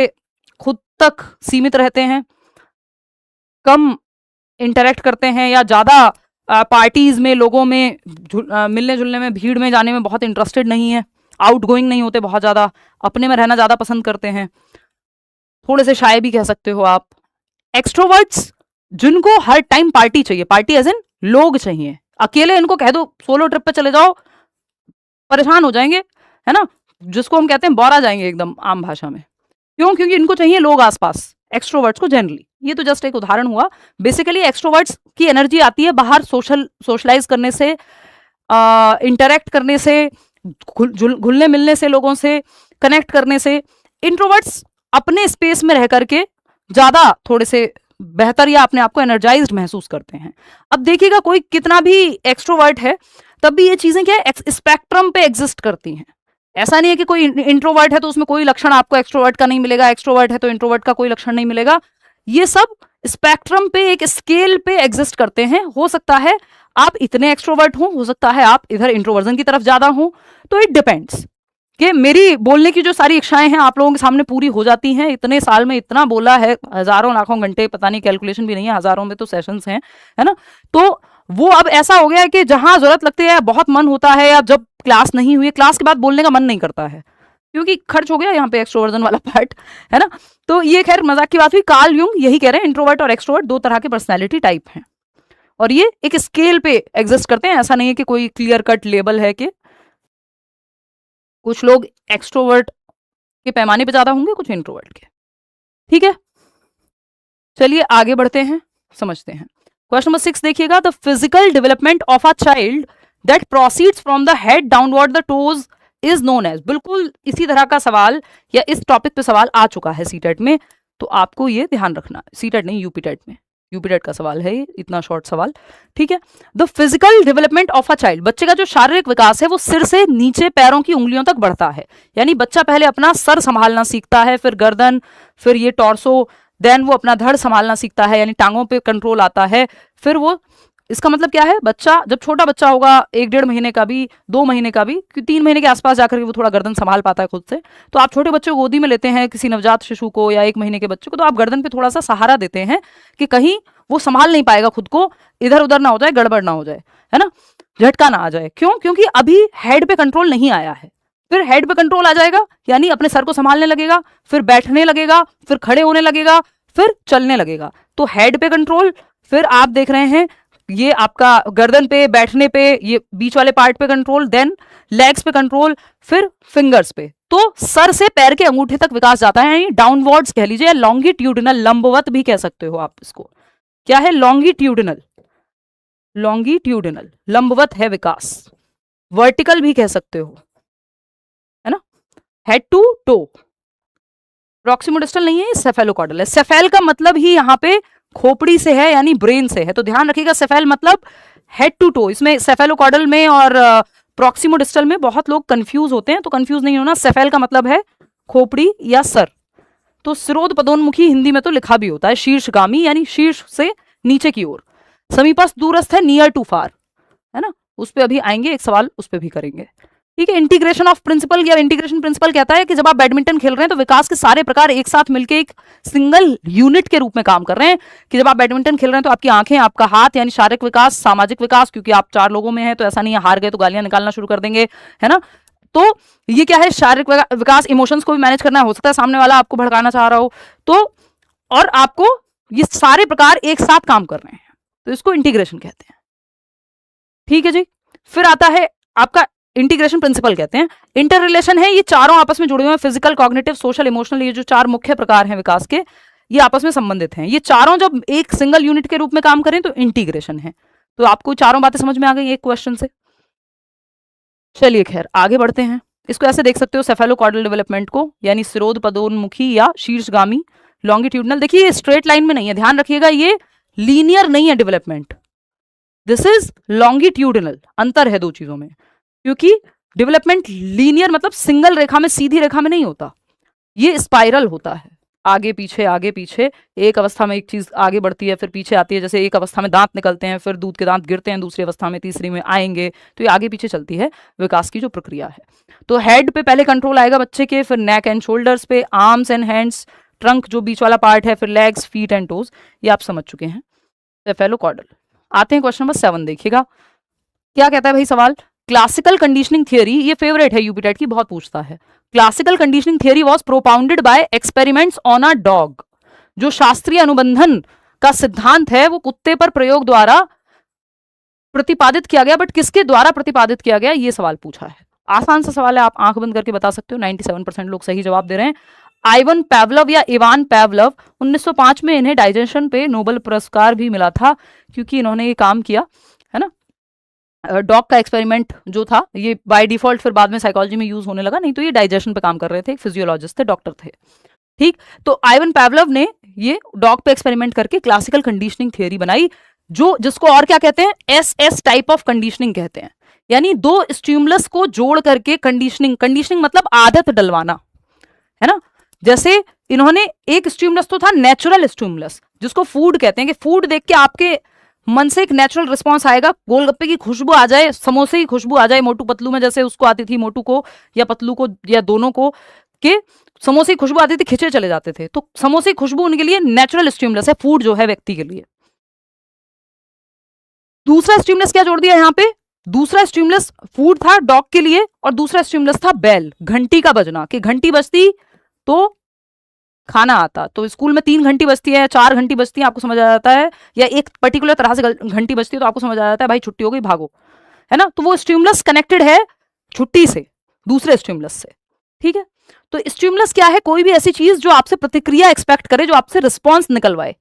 खुद तक सीमित रहते हैं, कम इंटरेक्ट करते हैं या ज्यादा पार्टीज में लोगों में मिलने जुलने में भीड़ में जाने में बहुत इंटरेस्टेड नहीं है, आउट गोइंग नहीं होते, बहुत ज्यादा अपने में रहना ज्यादा पसंद करते हैं, थोड़े से शाय भी कह सकते हो आप। एक्सट्रोवर्ट्स जिनको हर टाइम पार्टी चाहिए, पार्टी एज इन लोग चाहिए, अकेले इनको कह दो सोलो ट्रिप पे चले जाओ परेशान हो जाएंगे, है ना, जिसको हम कहते हैं बोर आ जाएंगे एकदम आम भाषा में। क्यों? क्योंकि इनको चाहिए लोग आसपास, एक्सट्रोवर्ट्स को जनरली। ये तो जस्ट एक उदाहरण हुआ। बेसिकली एक्सट्रोवर्ट्स की एनर्जी आती है बाहर सोशलाइज करने से, इंटरेक्ट करने से, घुलने मिलने से, लोगों से कनेक्ट करने से। इंट्रोवर्ट्स अपने स्पेस में रह करके ज्यादा थोड़े से बेहतर या अपने आप को एनर्जाइज्ड महसूस करते हैं। अब देखिएगा कोई कितना भी एक्सट्रोवर्ट है तब भी ये चीजें क्या है, स्पेक्ट्रम पे एग्जिस्ट करती हैं। ऐसा नहीं है कि कोई इंट्रोवर्ट है तो उसमें कोई लक्षण आपको एक्सट्रोवर्ट का नहीं मिलेगा, एक्सट्रोवर्ट है तो इंट्रोवर्ट का कोई लक्षण नहीं मिलेगा। ये सब स्पेक्ट्रम पे एक स्केल पे एग्जिस्ट करते हैं। हो सकता है आप इतने एक्सट्रोवर्ट हो सकता है आप इधर इंट्रोवर्जन की तरफ ज्यादा हो, तो इट डिपेंड्स कि मेरी बोलने की जो सारी इच्छाएं हैं आप लोगों के सामने पूरी हो जाती हैं। इतने साल में इतना बोला है, हजारों लाखों घंटे, पता नहीं कैलकुलेशन भी नहीं है, हजारों में तो सेशंस हैं, है ना। तो वो अब ऐसा हो गया है कि जहां जरूरत लगती है बहुत मन होता है, या जब क्लास नहीं हुई, क्लास के बाद बोलने का मन नहीं करता है क्योंकि खर्च हो गया यहाँ पे एक्सट्रोवर्जन वाला पार्ट, है ना। तो ये खैर मजाक की बात हुई। कार्ल यूंग यही कह रहे हैं इंट्रोवर्ट और एक्सट्रोवर्ट दो तरह के पर्सनैलिटी टाइप हैं और ये एक स्केल पे एग्जिस्ट करते हैं। ऐसा नहीं है कि कोई क्लियर कट लेबल है कि कुछ लोग एक्सट्रोवर्ट के पैमाने पे ज्यादा होंगे, कुछ इंट्रोवर्ट के। ठीक है, चलिए आगे बढ़ते हैं, समझते हैं। क्वेश्चन नंबर 6 देखिएगा, the physical development of a child that proceeds from the head downward the toes is known as. बिल्कुल इसी तरह का सवाल या इस टॉपिक पे सवाल आ चुका है सीटेट में, तो आपको ये ध्यान रखना। सीटेट नहीं, यूपीटेट में, यूपीटेट का सवाल है ये, इतना शॉर्ट सवाल। ठीक है, the physical development of a child, बच्चे का जो शारीरिक विकास है वो सिर से नीचे पैरों की उंगलियों तक बढ़ता है। यानी बच्चा पहले अपना सर संभालना सीखता है, फिर गर्दन, फिर ये टॉर्सो, देन वो अपना धड़ संभालना सीखता है, यानी टांगों पे कंट्रोल आता है। फिर वो, इसका मतलब क्या है, बच्चा जब छोटा बच्चा होगा 1-1.5 महीने का भी, 2 महीने का भी, 3 महीने के आसपास जाकर के वो थोड़ा गर्दन संभाल पाता है खुद से। तो आप छोटे बच्चे को गोदी में लेते हैं, किसी नवजात शिशु को या 1 महीने के बच्चे को, तो आप गर्दन पे थोड़ा सा सहारा देते हैं कि कहीं वो संभाल नहीं पाएगा खुद को, इधर उधर ना हो जाए, गड़बड़ ना हो जाए, है ना, झटका ना आ जाए। क्यों? क्योंकि अभी हेड पे कंट्रोल नहीं आया है। फिर हेड पे कंट्रोल आ जाएगा, यानी अपने सर को संभालने लगेगा, फिर बैठने लगेगा, फिर खड़े होने लगेगा, फिर चलने लगेगा। तो हेड पे कंट्रोल, फिर आप देख रहे हैं ये आपका गर्दन पे, बैठने पे, ये बीच वाले पार्ट पे कंट्रोल, देन लेग्स पे कंट्रोल, फिर फिंगर्स पे। तो सर से पैर के अंगूठे तक विकास जाता है, यानी डाउनवर्ड्स कह लीजिए, लॉन्गिट्यूडिनल, लंबवत भी कह सकते हो आप इसको। क्या है? लॉन्गिट्यूडिनल, लॉन्गिट्यूडिनल लंबवत है विकास, वर्टिकल भी कह सकते हो, है ना, हेड टू टो। प्रॉक्सिमोडिस्टल नहीं है, सेफेलोकॉर्डल है। सेफेल का मतलब ही यहाँ पे खोपड़ी से है, यानी ब्रेन से है, तो ध्यान रखिएगा सेफेल मतलब हेड टू टो। इसमें सेफेलोकॉर्डल में और प्रॉक्सिमोडिस्टल में बहुत लोग कंफ्यूज होते हैं, तो कंफ्यूज नहीं होना। सेफेल का मतलब है खोपड़ी या सर। तो सिरोध पदोन्मुखी हिंदी में तो लिखा भी होता है शीर्षगामी, यानी शीर्ष से नीचे की ओर। समीपस्थ दूरस्थ है, नियर टू फार, है ना, उस पर अभी आएंगे, एक सवाल उस पर भी करेंगे। ठीक है, इंटीग्रेशन ऑफ प्रिंसिपल या इंटीग्रेशन प्रिंसिपल कहता है कि जब आप बैडमिंटन खेल रहे हैं तो विकास के सारे प्रकार एक साथ मिलकर एक सिंगल यूनिट के रूप में काम कर रहे हैं। कि जब आप बैडमिंटन खेल रहे हैं तो आपकी आंखें, आपका हाथ, यानी शारीरिक विकास, सामाजिक विकास, क्योंकि आप 4 लोगों में हैं तो ऐसा नहीं है हार गए तो गालियां निकालना शुरू कर देंगे, है ना। तो ये क्या है, शारीरिक विकास, इमोशंस को भी मैनेज करना, हो सकता है सामने वाला आपको भड़काना चाह रहा हो, तो और आपको ये सारे प्रकार एक साथ काम कर रहे हैं, तो इसको इंटीग्रेशन कहते हैं। ठीक है जी, फिर आता है आपका इंटीग्रेशन प्रिंसिपल कहते हैं। इंटर रिलेशन है, ये चारों आपस में जुड़े हुए हैं, फिजिकल, कॉग्निटिव, सोशल, इमोशनल, ये जो 4 मुख्य प्रकार हैं विकास के, ये आपस में संबंधित हैं। ये चारों जब एक सिंगल यूनिट के रूप में काम करें तो इंटीग्रेशन है। तो आपको चारों बातें समझ में आ गई एक क्वेश्चन से। चलिए खैर आगे बढ़ते हैं। इसको ऐसे देख सकते हो सेफेलोकॉर्डल डेवलपमेंट को, यानी सिरोध पदोन्मुखी या शीर्षगामी, लॉन्गिट्यूडनल। देखिए ये स्ट्रेट लाइन में नहीं है, ध्यान रखिएगा, ये लीनियर नहीं है डेवलपमेंट, दिस इज लॉन्गिट्यूडनल। अंतर है दो चीजों में, क्योंकि डेवलपमेंट लीनियर मतलब सिंगल रेखा में, सीधी रेखा में नहीं होता, ये स्पाइरल होता है। आगे पीछे, एक अवस्था में एक चीज आगे बढ़ती है फिर पीछे आती है, जैसे एक अवस्था में दांत निकलते हैं फिर दूध के दांत गिरते हैं, दूसरी अवस्था में तीसरी में आएंगे, तो ये आगे पीछे चलती है विकास की जो प्रक्रिया है। तो हेड पे पहले कंट्रोल आएगा बच्चे के, फिर नेक एंड शोल्डर्स पे, आर्म्स एंड हैंड्स, ट्रंक जो बीच वाला पार्ट है, फिर लेग्स, फीट एंड टोज, ये आप समझ चुके हैं। सेफेलोकॉर्डल। आते हैं क्वेश्चन नंबर 7, देखिएगा क्या कहता है भाई सवाल। क्लासिकल कंडीशनिंग थियरी, ये फेवरेट है यूपीटेट की, बहुत पूछता है। Classical conditioning theory was propounded bye experiments on a dog. जो शास्त्रीय अनुबंधन का सिद्धांत है वो कुत्ते पर प्रयोग द्वारा प्रतिपादित किया गया, बट किसके द्वारा प्रतिपादित किया गया, ये सवाल पूछा है। आसान सा सवाल है, आप आंख बंद करके बता सकते हो। 97% लोग सही जवाब दे रहे हैं। आइवन पैवलव या इवान पैवलव, 1905 में इन्हें डाइजेशन पे नोबेल पुरस्कार भी मिला था, क्योंकि इन्होंने ये काम किया है ना। डॉग का एक्सपेरिमेंट जो था ये बाय डिफॉल्ट फिर बाद में साइकोलॉजी में यूज होने लगा, नहीं तो ये डाइजेशन पे काम कर रहे थे, फिजियोलॉजिस्ट थे, डॉक्टर थे। ठीक, तो आइवन पैवलव ने ये डॉग पे एक्सपेरिमेंट करके क्लासिकल कंडीशनिंग थियरी बनाई, जो जिसको और क्या कहते हैं, एस टाइप ऑफ कंडीशनिंग कहते हैं। यानी दो स्टिमुलस को जोड़ करके कंडीशनिंग मतलब आदत डलवाना, है ना। जैसे इन्होंने एक स्टिमुलस तो था नेचुरल स्टिमुलस, जिसको फूड कहते हैं, कि फूड देख के आपके मन से एक नेचुरल रिस्पॉन्स आएगा, गोलगप्पे की खुशबू आ जाए, समोसे की खुशबू आ जाए, मोटू पतलू में जैसे उसको आती थी, मोटू को या पतलू को या दोनों को, के समोसे की खुशबू आती थी, खिंचे चले जाते थे। तो समोसे की खुशबू उनके लिए नेचुरल स्टिमुलस है, फूड जो है व्यक्ति के लिए। दूसरा स्टिमुलस क्या जोड़ दिया यहाँ पे, दूसरा स्टिमुलस फूड था डॉग के लिए, और दूसरा स्टिमुलस था बेल, घंटी का बजना, कि घंटी बजती तो खाना आता। तो स्कूल में 3 घंटी बजती है, 4 घंटी बजती है, आपको समझ आ जाता है, या एक पर्टिकुलर तरह से घंटी बजती है तो आपको समझ आ जाता है भाई छुट्टी हो गई, भागो, है ना। तो वो स्टिमुलस कनेक्टेड है छुट्टी से, दूसरे स्टिमुलस से। ठीक है, तो स्टिमुलस क्या है, कोई भी ऐसी चीज जो आपसे प्रतिक्रिया एक्सपेक्ट करे, जो आपसे रिस्पॉन्स निकलवाए।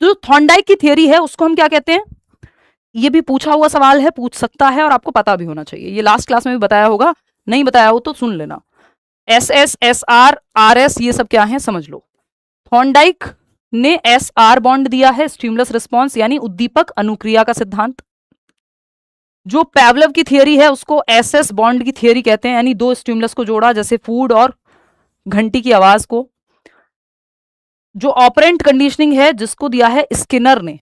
जो थॉर्नडाइक की थियरी है उसको हम क्या कहते हैं, ये भी पूछा हुआ सवाल है, पूछ सकता है, और आपको पता भी होना चाहिए। ये लास्ट क्लास में भी बताया होगा, नहीं बताया हो तो सुन लेना। SS, SR, RS ये सब क्या है समझ लो। थॉर्नडाइक ने SR बॉन्ड दिया है, स्टिमुलस रिस्पॉन्स यानी उद्दीपक अनुक्रिया का सिद्धांत। जो पैवलव की थियरी है उसको SS बॉन्ड की थियरी कहते हैं, यानी दो स्टिमुलस को जोड़ा, जैसे फूड और घंटी की आवाज को। जो ऑपरेंट कंडीशनिंग है जिसको दिया है स्किनर ने,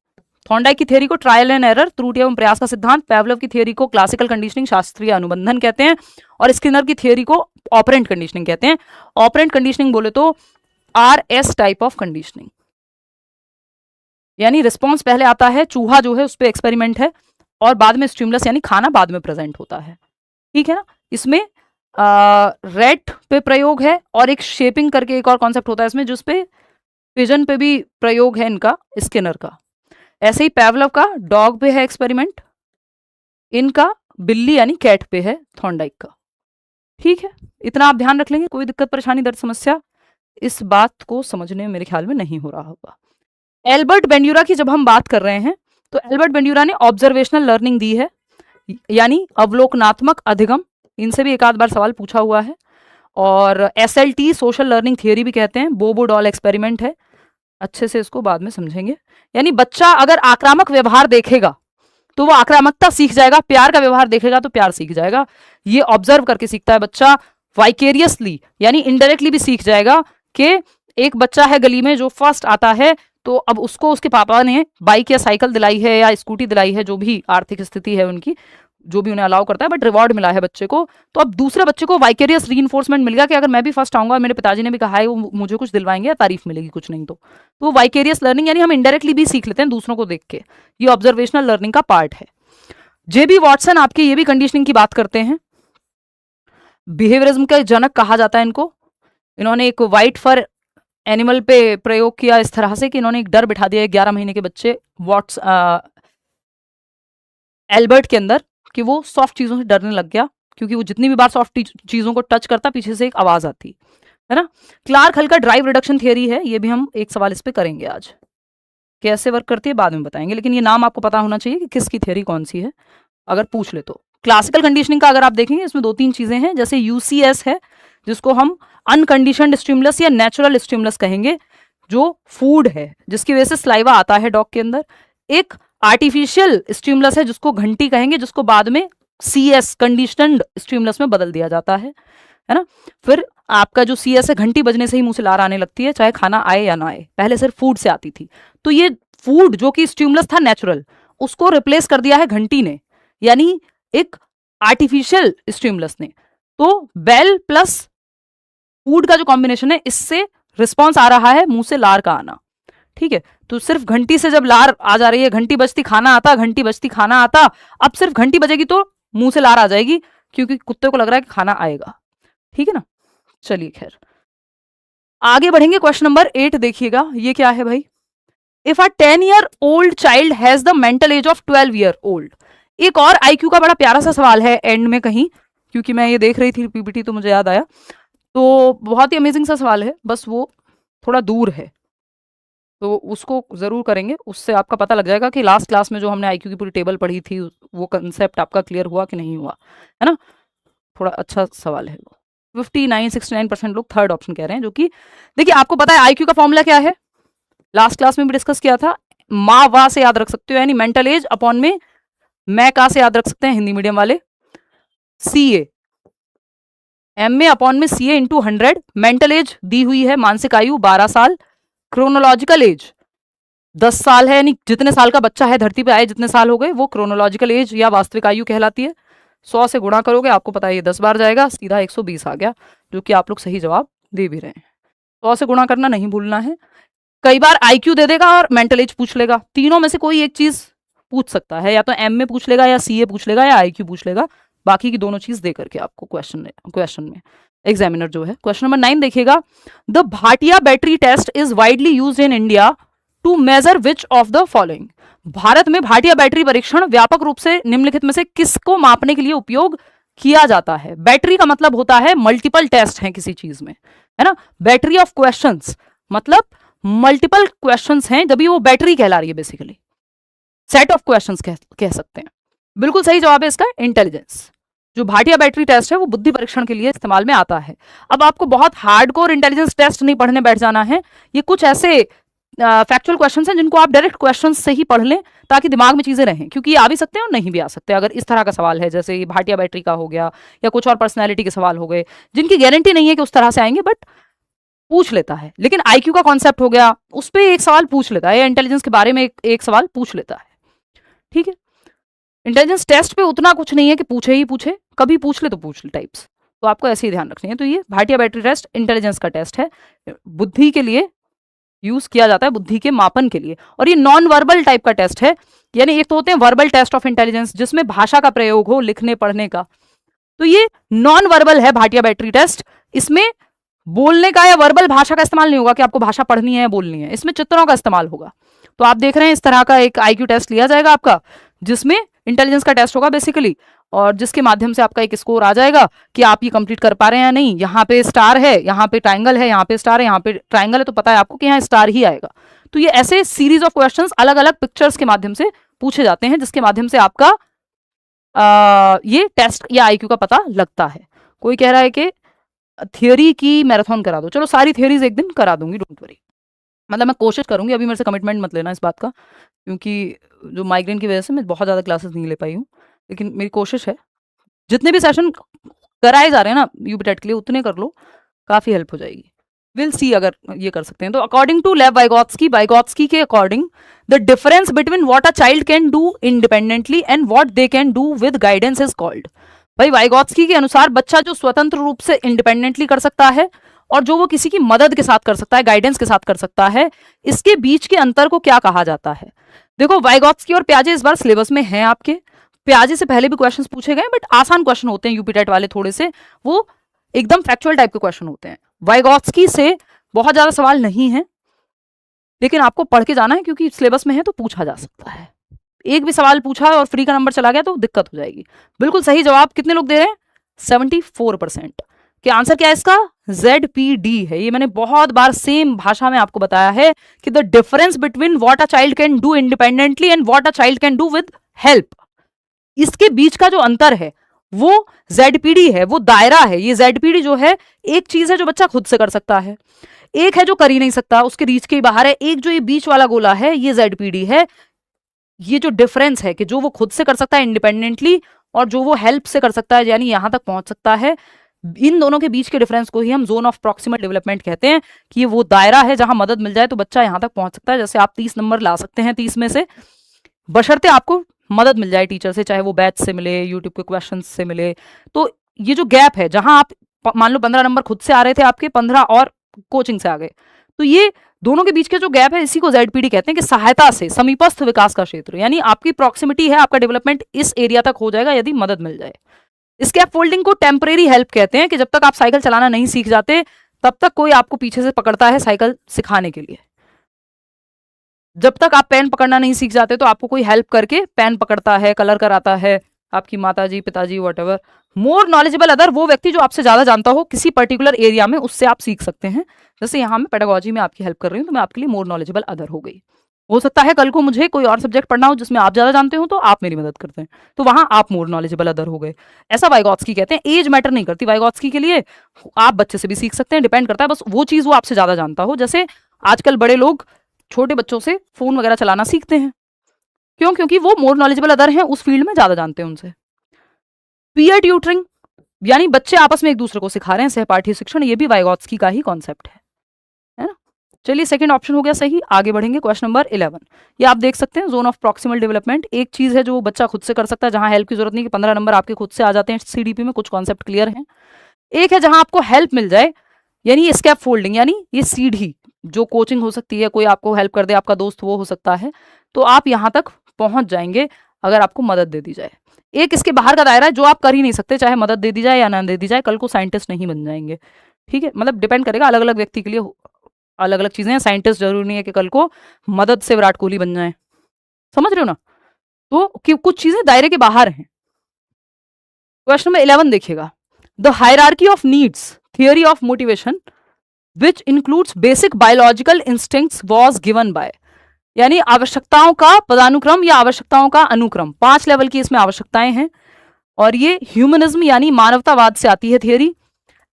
थॉर्नडाइक की थियरी को ट्रायल एंड एरर, त्रुटि एवं प्रयास का सिद्धांत, पैवलव की थियरी को क्लासिकल कंडीशनिंग, शास्त्रीय अनुबंधन कहते हैं, और स्किनर की थियरी को ऑपरेंट कंडीशनिंग कहते हैं। ऑपरेंट कंडीशनिंग बोले तो RS टाइप ऑफ कंडीशनिंग, यानी रिस्पॉन्स पहले आता है, चूहा जो है उस पर एक्सपेरिमेंट है, और बाद में स्टिमुलस यानी खाना बाद में प्रेजेंट होता है। ठीक है ना। इसमें रेट पे प्रयोग है, और एक शेपिंग करके एक और कॉन्सेप्ट होता है इसमें, जिसपे पिजन पे भी प्रयोग है इनका, स्किनर का। ऐसे ही पैवलव का डॉग पे है एक्सपेरिमेंट, इनका बिल्ली यानी कैट पे है थॉर्नडाइक का। ठीक है, इतना आप ध्यान रख लेंगे, कोई दिक्कत परेशानी दर्द समस्या इस बात को समझने में मेरे ख्याल में नहीं हो रहा होगा। एल्बर्ट बेंड्यूरा की जब हम बात कर रहे हैं, तो एल्बर्ट बेंड्यूरा ने ऑब्जर्वेशनल लर्निंग दी है, यानी अवलोकनात्मक अधिगम, इनसे भी एक आध बार सवाल पूछा हुआ है। और SLT सोशल लर्निंग थियरी भी कहते हैं, बोबो डॉल एक्सपेरिमेंट है, अच्छे से इसको बाद में समझेंगे। यानी बच्चा अगर आक्रामक व्यवहार देखेगा तो वो आक्रामकता सीख जाएगा, प्यार का व्यवहार देखेगा तो प्यार सीख जाएगा। ये ऑब्जर्व करके सीखता है बच्चा, वाइकेरियसली यानी इनडायरेक्टली भी सीख जाएगा। कि एक बच्चा है गली में जो फर्स्ट आता है, तो अब उसको उसके पापा ने बाइक या साइकिल दिलाई है या स्कूटी दिलाई है, जो भी आर्थिक स्थिति है उनकी, जो भी उन्हें अलाउ करता है, बट रिवॉर्ड मिला है बच्चे को। तो अब दूसरे बच्चे को वाइकेरियस रीइंफोर्समेंट मिल गया कि अगर मैं भी फर्स्ट आऊंगा, मेरे पिताजी ने भी कहा है, वो मुझे कुछ दिलवाएंगे या तारीफ मिलेगी, कुछ नहीं तो वो वाइकेरियस लर्निंग, यानी हम इनडायरेक्टली भी सीख लेते हैं दूसरों को देख के, ये ऑब्जर्वेशनल लर्निंग का पार्ट है। JB वॉटसन आपके ये भी कंडीशनिंग की बात करते हैं, बिहेवियरिज्म का जनक कहा जाता है इनको। इन्होंने एक व्हाइट फर एनिमल पे प्रयोग किया इस तरह से कि इन्होंने एक डर बिठा दिया 11 महीने के बच्चे एल्बर्ट के अंदर, कि वो सॉफ्ट चीजों से डरने लग गया, क्योंकि वो जितनी भी बार सॉफ्ट चीजों को टच करता पीछे से एक आवाज आती है ना। क्लार्क हल का ड्राइव रिडक्शन थियरी है, ये भी हम एक सवाल इस पे करेंगे आज, कैसे वर्क करती है बाद में बताएंगे, लेकिन ये नाम आपको पता होना चाहिए कि किसकी थियरी कौन सी है, अगर पूछ ले तो। क्लासिकल कंडीशनिंग का अगर आप देखेंगे, इसमें 2-3 चीजें हैं, जैसे UCS है, जिसको हम अनकंडीशनड स्टिमुलस या नेचुरल स्टिमुलस कहेंगे, जो फूड है, जिसकी वजह से स्लाइवा आता है डॉग के अंदर। एक आर्टिफिशियल स्टिमुलस है जिसको घंटी कहेंगे, जिसको बाद में CS कंडीशनड स्टिमुलस में बदल दिया जाता है है ना। फिर आपका जो CS है, घंटी बजने से ही मुंह से लार आने लगती है, चाहे खाना आए या ना आए। पहले सिर्फ फूड से आती थी, तो ये फूड जो कि स्टिमुलस था नेचुरल, उसको रिप्लेस कर दिया है घंटी ने, यानी एक आर्टिफिशियल स्टिमुलस ने। तो बेल प्लस फूड का जो कॉम्बिनेशन है, इससे रिस्पॉन्स आ रहा है मुंह से लार का आना। ठीक है, तो सिर्फ घंटी से जब लार आ जा रही है, घंटी बजती खाना आता, घंटी बजती खाना आता, अब सिर्फ घंटी बजेगी तो मुंह से लार आ जाएगी, क्योंकि कुत्ते को लग रहा है कि खाना आएगा। ठीक है ना। चलिए खैर आगे बढ़ेंगे। क्वेश्चन नंबर 8 देखिएगा, ये क्या है भाई। If a 10-year-old child has the mental as of 12-year-old। एक और IQ का बड़ा प्यारा सा सवाल है एंड में कहीं, क्योंकि मैं ये देख रही थी PPT तो मुझे याद आया। तो बहुत ही अमेजिंग सा सवाल है, बस वो थोड़ा दूर है, तो उसको जरूर करेंगे, उससे आपका पता लग जाएगा कि लास्ट क्लास में जो हमने IQ की पूरी टेबल पढ़ी थी वो कंसेप्ट आपका क्लियर हुआ कि नहीं हुआ, है ना। थोड़ा अच्छा सवाल है वो। 59-69% लोग थर्ड ऑप्शन कह रहे हैं, जो कि देखिए आपको पता है IQ का फॉर्मूला क्या है, लास्ट क्लास में भी डिस्कस किया था। माँ वा से याद रख सकते हो, यानी मेंटल एज अपॉन में मैं का से याद रख सकते हैं हिंदी मीडियम वाले, CA M में अपॉन में CA इंटू 100। मेंटल एज दी हुई है, मानसिक आयु 12 साल, क्रोनोलॉजिकल एज 10 साल है, यानी जितने साल का बच्चा है धरती पे आए जितने साल हो गए वो क्रोनोलॉजिकल एज या वास्तविक आयु कहलाती है। 100 से गुणा करोगे, आपको पता है ये 10 बार जाएगा, सीधा 120 आ गया, जो कि आप लोग सही जवाब दे भी रहे हैं। 100 से गुणा करना नहीं भूलना है। कई बार IQ दे देगा और मेंटल एज पूछ लेगा, तीनों में से कोई एक चीज पूछ सकता है, या तो M में पूछ लेगा, या CA पूछ लेगा, या IQ पूछ लेगा, बाकी की दोनों चीज दे करके आपको क्वेश्चन में एग्जामिनर जो है। क्वेश्चन नंबर 9 देखिएगा। The Bhatia battery test is widely used in India to measure which of the following. Bharat में भाटिया बैटरी परीक्षण व्यापक रूप से निम्नलिखित में से किसको मापने के लिए उपयोग किया जाता है। बैटरी का मतलब होता है मल्टीपल टेस्ट हैं किसी चीज में, है ना। बैटरी ऑफ क्वेश्चंस मतलब मल्टीपल क्वेश्चंस हैं, जब वो बैटरी कहला रही है, बेसिकली सेट ऑफ क्वेश्चंस कह सकते हैं। बिल्कुल सही जवाब है इसका इंटेलिजेंस। जो भाटिया बैटरी टेस्ट है वो बुद्धि परीक्षण के लिए इस्तेमाल में आता है। अब आपको बहुत हार्डकोर इंटेलिजेंस टेस्ट नहीं पढ़ने बैठ जाना है, ये कुछ ऐसे फैक्चुअल क्वेश्चंस हैं जिनको आप डायरेक्ट क्वेश्चंस से ही पढ़ लें, ताकि दिमाग में चीजें रहें, क्योंकि ये आ भी सकते हैं और नहीं भी आ सकते। अगर इस तरह का सवाल है, जैसे ये भाटिया बैटरी का हो गया, या कुछ और पर्सनैलिटी के सवाल हो गए, जिनकी गारंटी नहीं है कि उस तरह से आएंगे, बट पूछ लेता है। लेकिन IQ का कॉन्सेप्ट हो गया, उस पर एक सवाल पूछ लेता है, या इंटेलिजेंस के बारे में एक सवाल पूछ लेता है। ठीक है, इंटेलिजेंस टेस्ट पे उतना कुछ नहीं है कि पूछे ही पूछे, कभी पूछ ले तो पूछ ले टाइप्स, तो आपको ऐसे ही ध्यान रखनी है। तो ये भाटिया बैटरी टेस्ट इंटेलिजेंस का टेस्ट है, बुद्धि के लिए यूज किया जाता है, बुद्धि के मापन के लिए। और ये नॉन वर्बल टाइप का टेस्ट है, यानी एक तो होते हैं वर्बल टेस्ट ऑफ इंटेलिजेंस जिसमें भाषा का प्रयोग हो, लिखने पढ़ने का, तो ये नॉन वर्बल है भाटिया बैटरी टेस्ट। इसमें बोलने का या वर्बल भाषा का इस्तेमाल नहीं होगा कि आपको भाषा पढ़नी है या बोलनी है, इसमें चित्रों का इस्तेमाल होगा। तो आप देख रहे हैं इस तरह का एक IQ टेस्ट लिया जाएगा आपका, जिसमें इंटेलिजेंस का टेस्ट होगा बेसिकली, और जिसके माध्यम से आपका एक स्कोर आ जाएगा कि आप ये कंप्लीट कर पा रहे हैं या नहीं। यहाँ पे स्टार है, यहाँ पे ट्राइंगल है, यहाँ पे स्टार है, यहाँ पे ट्राइंगल है, तो पता है आपको कि यहाँ स्टार ही आएगा। तो ये ऐसे सीरीज ऑफ क्वेश्चंस अलग अलग पिक्चर्स के माध्यम से पूछे जाते हैं, जिसके माध्यम से आपका ये टेस्ट या IQ का पता लगता है। कोई कह रहा है कि थियोरी की मैराथन करा दो, चलो सारी थियोरीज एक दिन करा दूंगी, डोंट वरी। मतलब मैं कोशिश करूंगी, अभी मेरे से कमिटमेंट मत लेना इस बात का, क्योंकि जो माइग्रेन की वजह से मैं बहुत ज़्यादा क्लासेस नहीं ले पाई हूँ, लेकिन मेरी कोशिश है जितने भी सेशन कराए जा रहे हैं ना UP टेट के लिए, उतने कर लो, काफ़ी हेल्प हो जाएगी। विल सी अगर ये कर सकते हैं तो। अकॉर्डिंग टू लेव वाइगोत्स्की के according the difference between what a child can do independently and what they can do with guidance is called. भाई वाइगोत्स्की के अनुसार बच्चा जो स्वतंत्र रूप से इंडिपेंडेंटली कर सकता है और जो वो किसी की मदद के साथ कर सकता है, गाइडेंस के साथ कर सकता है, इसके बीच के अंतर को क्या कहा जाता है। देखो वाइगोत्स्की और प्याजे इस बार सिलेबस में हैं आपके, प्याजे से पहले भी क्वेश्चंस पूछे गए, बट आसान क्वेश्चन होते हैं UP टेट वाले, थोड़े से वो एकदम फैक्चुअल टाइप के क्वेश्चन होते हैं। वाइगोत्स्की से बहुत ज्यादा सवाल नहीं है, लेकिन आपको पढ़ के जाना है क्योंकि सिलेबस में है तो पूछा जा सकता है। एक भी सवाल पूछा और फ्री का नंबर चला गया तो दिक्कत हो जाएगी। बिल्कुल सही जवाब कितने लोग दे रहे हैं? 74%। क्या आंसर क्या है इसका? ZPD है। ये मैंने बहुत बार सेम भाषा में आपको बताया है कि the difference between what a child can do independently and what a child can do with help, इसके बीच का जो अंतर है वो ZPD है, वो दायरा है। ये ZPD जो है, एक चीज है जो बच्चा खुद से कर सकता है, एक है जो कर ही नहीं सकता, उसके रीच के बाहर है। एक जो ये बीच वाला गोला है ये ZPD है। ये जो डिफरेंस है कि जो वो खुद से कर सकता है इंडिपेंडेंटली और जो वो हेल्प से कर सकता है, यानी यहां तक पहुंच सकता है, इन दोनों के बीच के डिफरेंस को ही हम जोन ऑफ प्रॉक्सिमल डेवलपमेंट कहते हैं, कि ये वो दायरा है जहां मदद मिल जाए तो बच्चा यहां तक पहुंच सकता है। जैसे आप 30 नंबर ला सकते हैं 30 में से, बशर्ते आपको मदद मिल जाए टीचर से, चाहे वो बैच से मिले, यूट्यूब के क्वेश्चन से मिले। तो ये जो गैप है, जहां आप मान लो 15 नंबर खुद से आ रहे थे आपके, 15 और कोचिंग से आ गए, तो ये दोनों के बीच के जो गैप है, इसी को ZPD कहते हैं, कि सहायता से समीपस्थ विकास का क्षेत्र, यानी आपकी प्रॉक्सिमिटी है, आपका डेवलपमेंट इस एरिया तक हो जाएगा यदि मदद मिल जाए। स्कैप फोल्डिंग को टेम्परेरी हेल्प कहते हैं, कि जब तक आप साइकिल चलाना नहीं सीख जाते तब तक कोई आपको पीछे से पकड़ता है साइकिल सिखाने के लिए। जब तक आप पेन पकड़ना नहीं सीख जाते तो आपको कोई हेल्प करके पेन पकड़ता है, कलर कराता है, आपकी माताजी, पिताजी, वॉटएवर। मोर नॉलेजेबल अदर, वो व्यक्ति जो आपसे ज्यादा जानता हो किसी पर्टिकुलर एरिया में, उससे आप सीख सकते हैं। जैसे यहाँ मैं पेडागोजी में आपकी हेल्प कर रही हूँ, तो मैं आपके लिए मोर नॉलेजेबल अदर हो गई। हो सकता है कल को मुझे कोई और सब्जेक्ट पढ़ना हो जिसमें आप ज्यादा जानते हो, तो आप मेरी मदद करते हैं, तो वहां आप मोर नॉलेजेबल अदर हो गए। ऐसा वाइगॉत्स्की कहते हैं। एज मैटर नहीं करती वाइगॉत्स्की के लिए, आप बच्चे से भी सीख सकते हैं, डिपेंड करता है बस वो चीज वो आपसे ज्यादा जानता हो। जैसे आजकल बड़े लोग छोटे बच्चों से फोन वगैरह चलाना सीखते हैं, क्यों? क्योंकि वो मोर नॉलेजेबल अदर हैं, उस फील्ड में ज्यादा जानते हैं उनसे। पीयर ट्यूटरिंग, यानी बच्चे आपस में एक दूसरे को सिखा रहे हैं, सहपाठी शिक्षण, ये भी वाइगॉत्स्की का ही कॉन्सेप्ट है ना। चलिए सेकंड ऑप्शन हो गया सही। आगे बढ़ेंगे, क्वेश्चन नंबर 11। ये आप देख सकते हैं, जोन ऑफ प्रॉक्सिमल डेवलपमेंट एक चीज है जो बच्चा खुद से कर सकता है, जहां हेल्प की जरूरत नहीं, कि 15 नंबर आपके खुद से आ जाते हैं CDP में, कुछ कॉन्सेप्ट क्लियर हैं। एक है जहां आपको हेल्प मिल जाए, यानी स्कैप फोल्डिंग, यानी ये सीढ़ी, जो कोचिंग हो सकती है, कोई आपको हेल्प कर दे, आपका दोस्त वो हो सकता है, तो आप यहां तक पहुंच जाएंगे अगर आपको मदद दे दी जाए। एक इसके बाहर का दायरा है जो आप कर ही नहीं सकते, चाहे मदद दे दी जाए या ना दे दी जाए, कल को साइंटिस्ट नहीं बन जाएंगे, ठीक है। मतलब डिपेंड करेगा, अलग अलग व्यक्ति के लिए अलग अलग चीजें हैं। साइंटिस्ट जरूरी नहीं है कि कल को मदद से विराट कोहली बन जाए, समझ रहे हो ना। तो कुछ चीजें दायरे के बाहर हैं। क्वेश्चन नंबर 11 देखिएगा, the hierarchy of needs theory of motivation which includes basic biological instincts was given by, यानी आवश्यकताओं का पदानुक्रम या आवश्यकताओं का अनुक्रम, 5 लेवल की इसमें आवश्यकताएं हैं, और ये ह्यूमनिज्म यानी मानवतावाद से आती है थियोरी।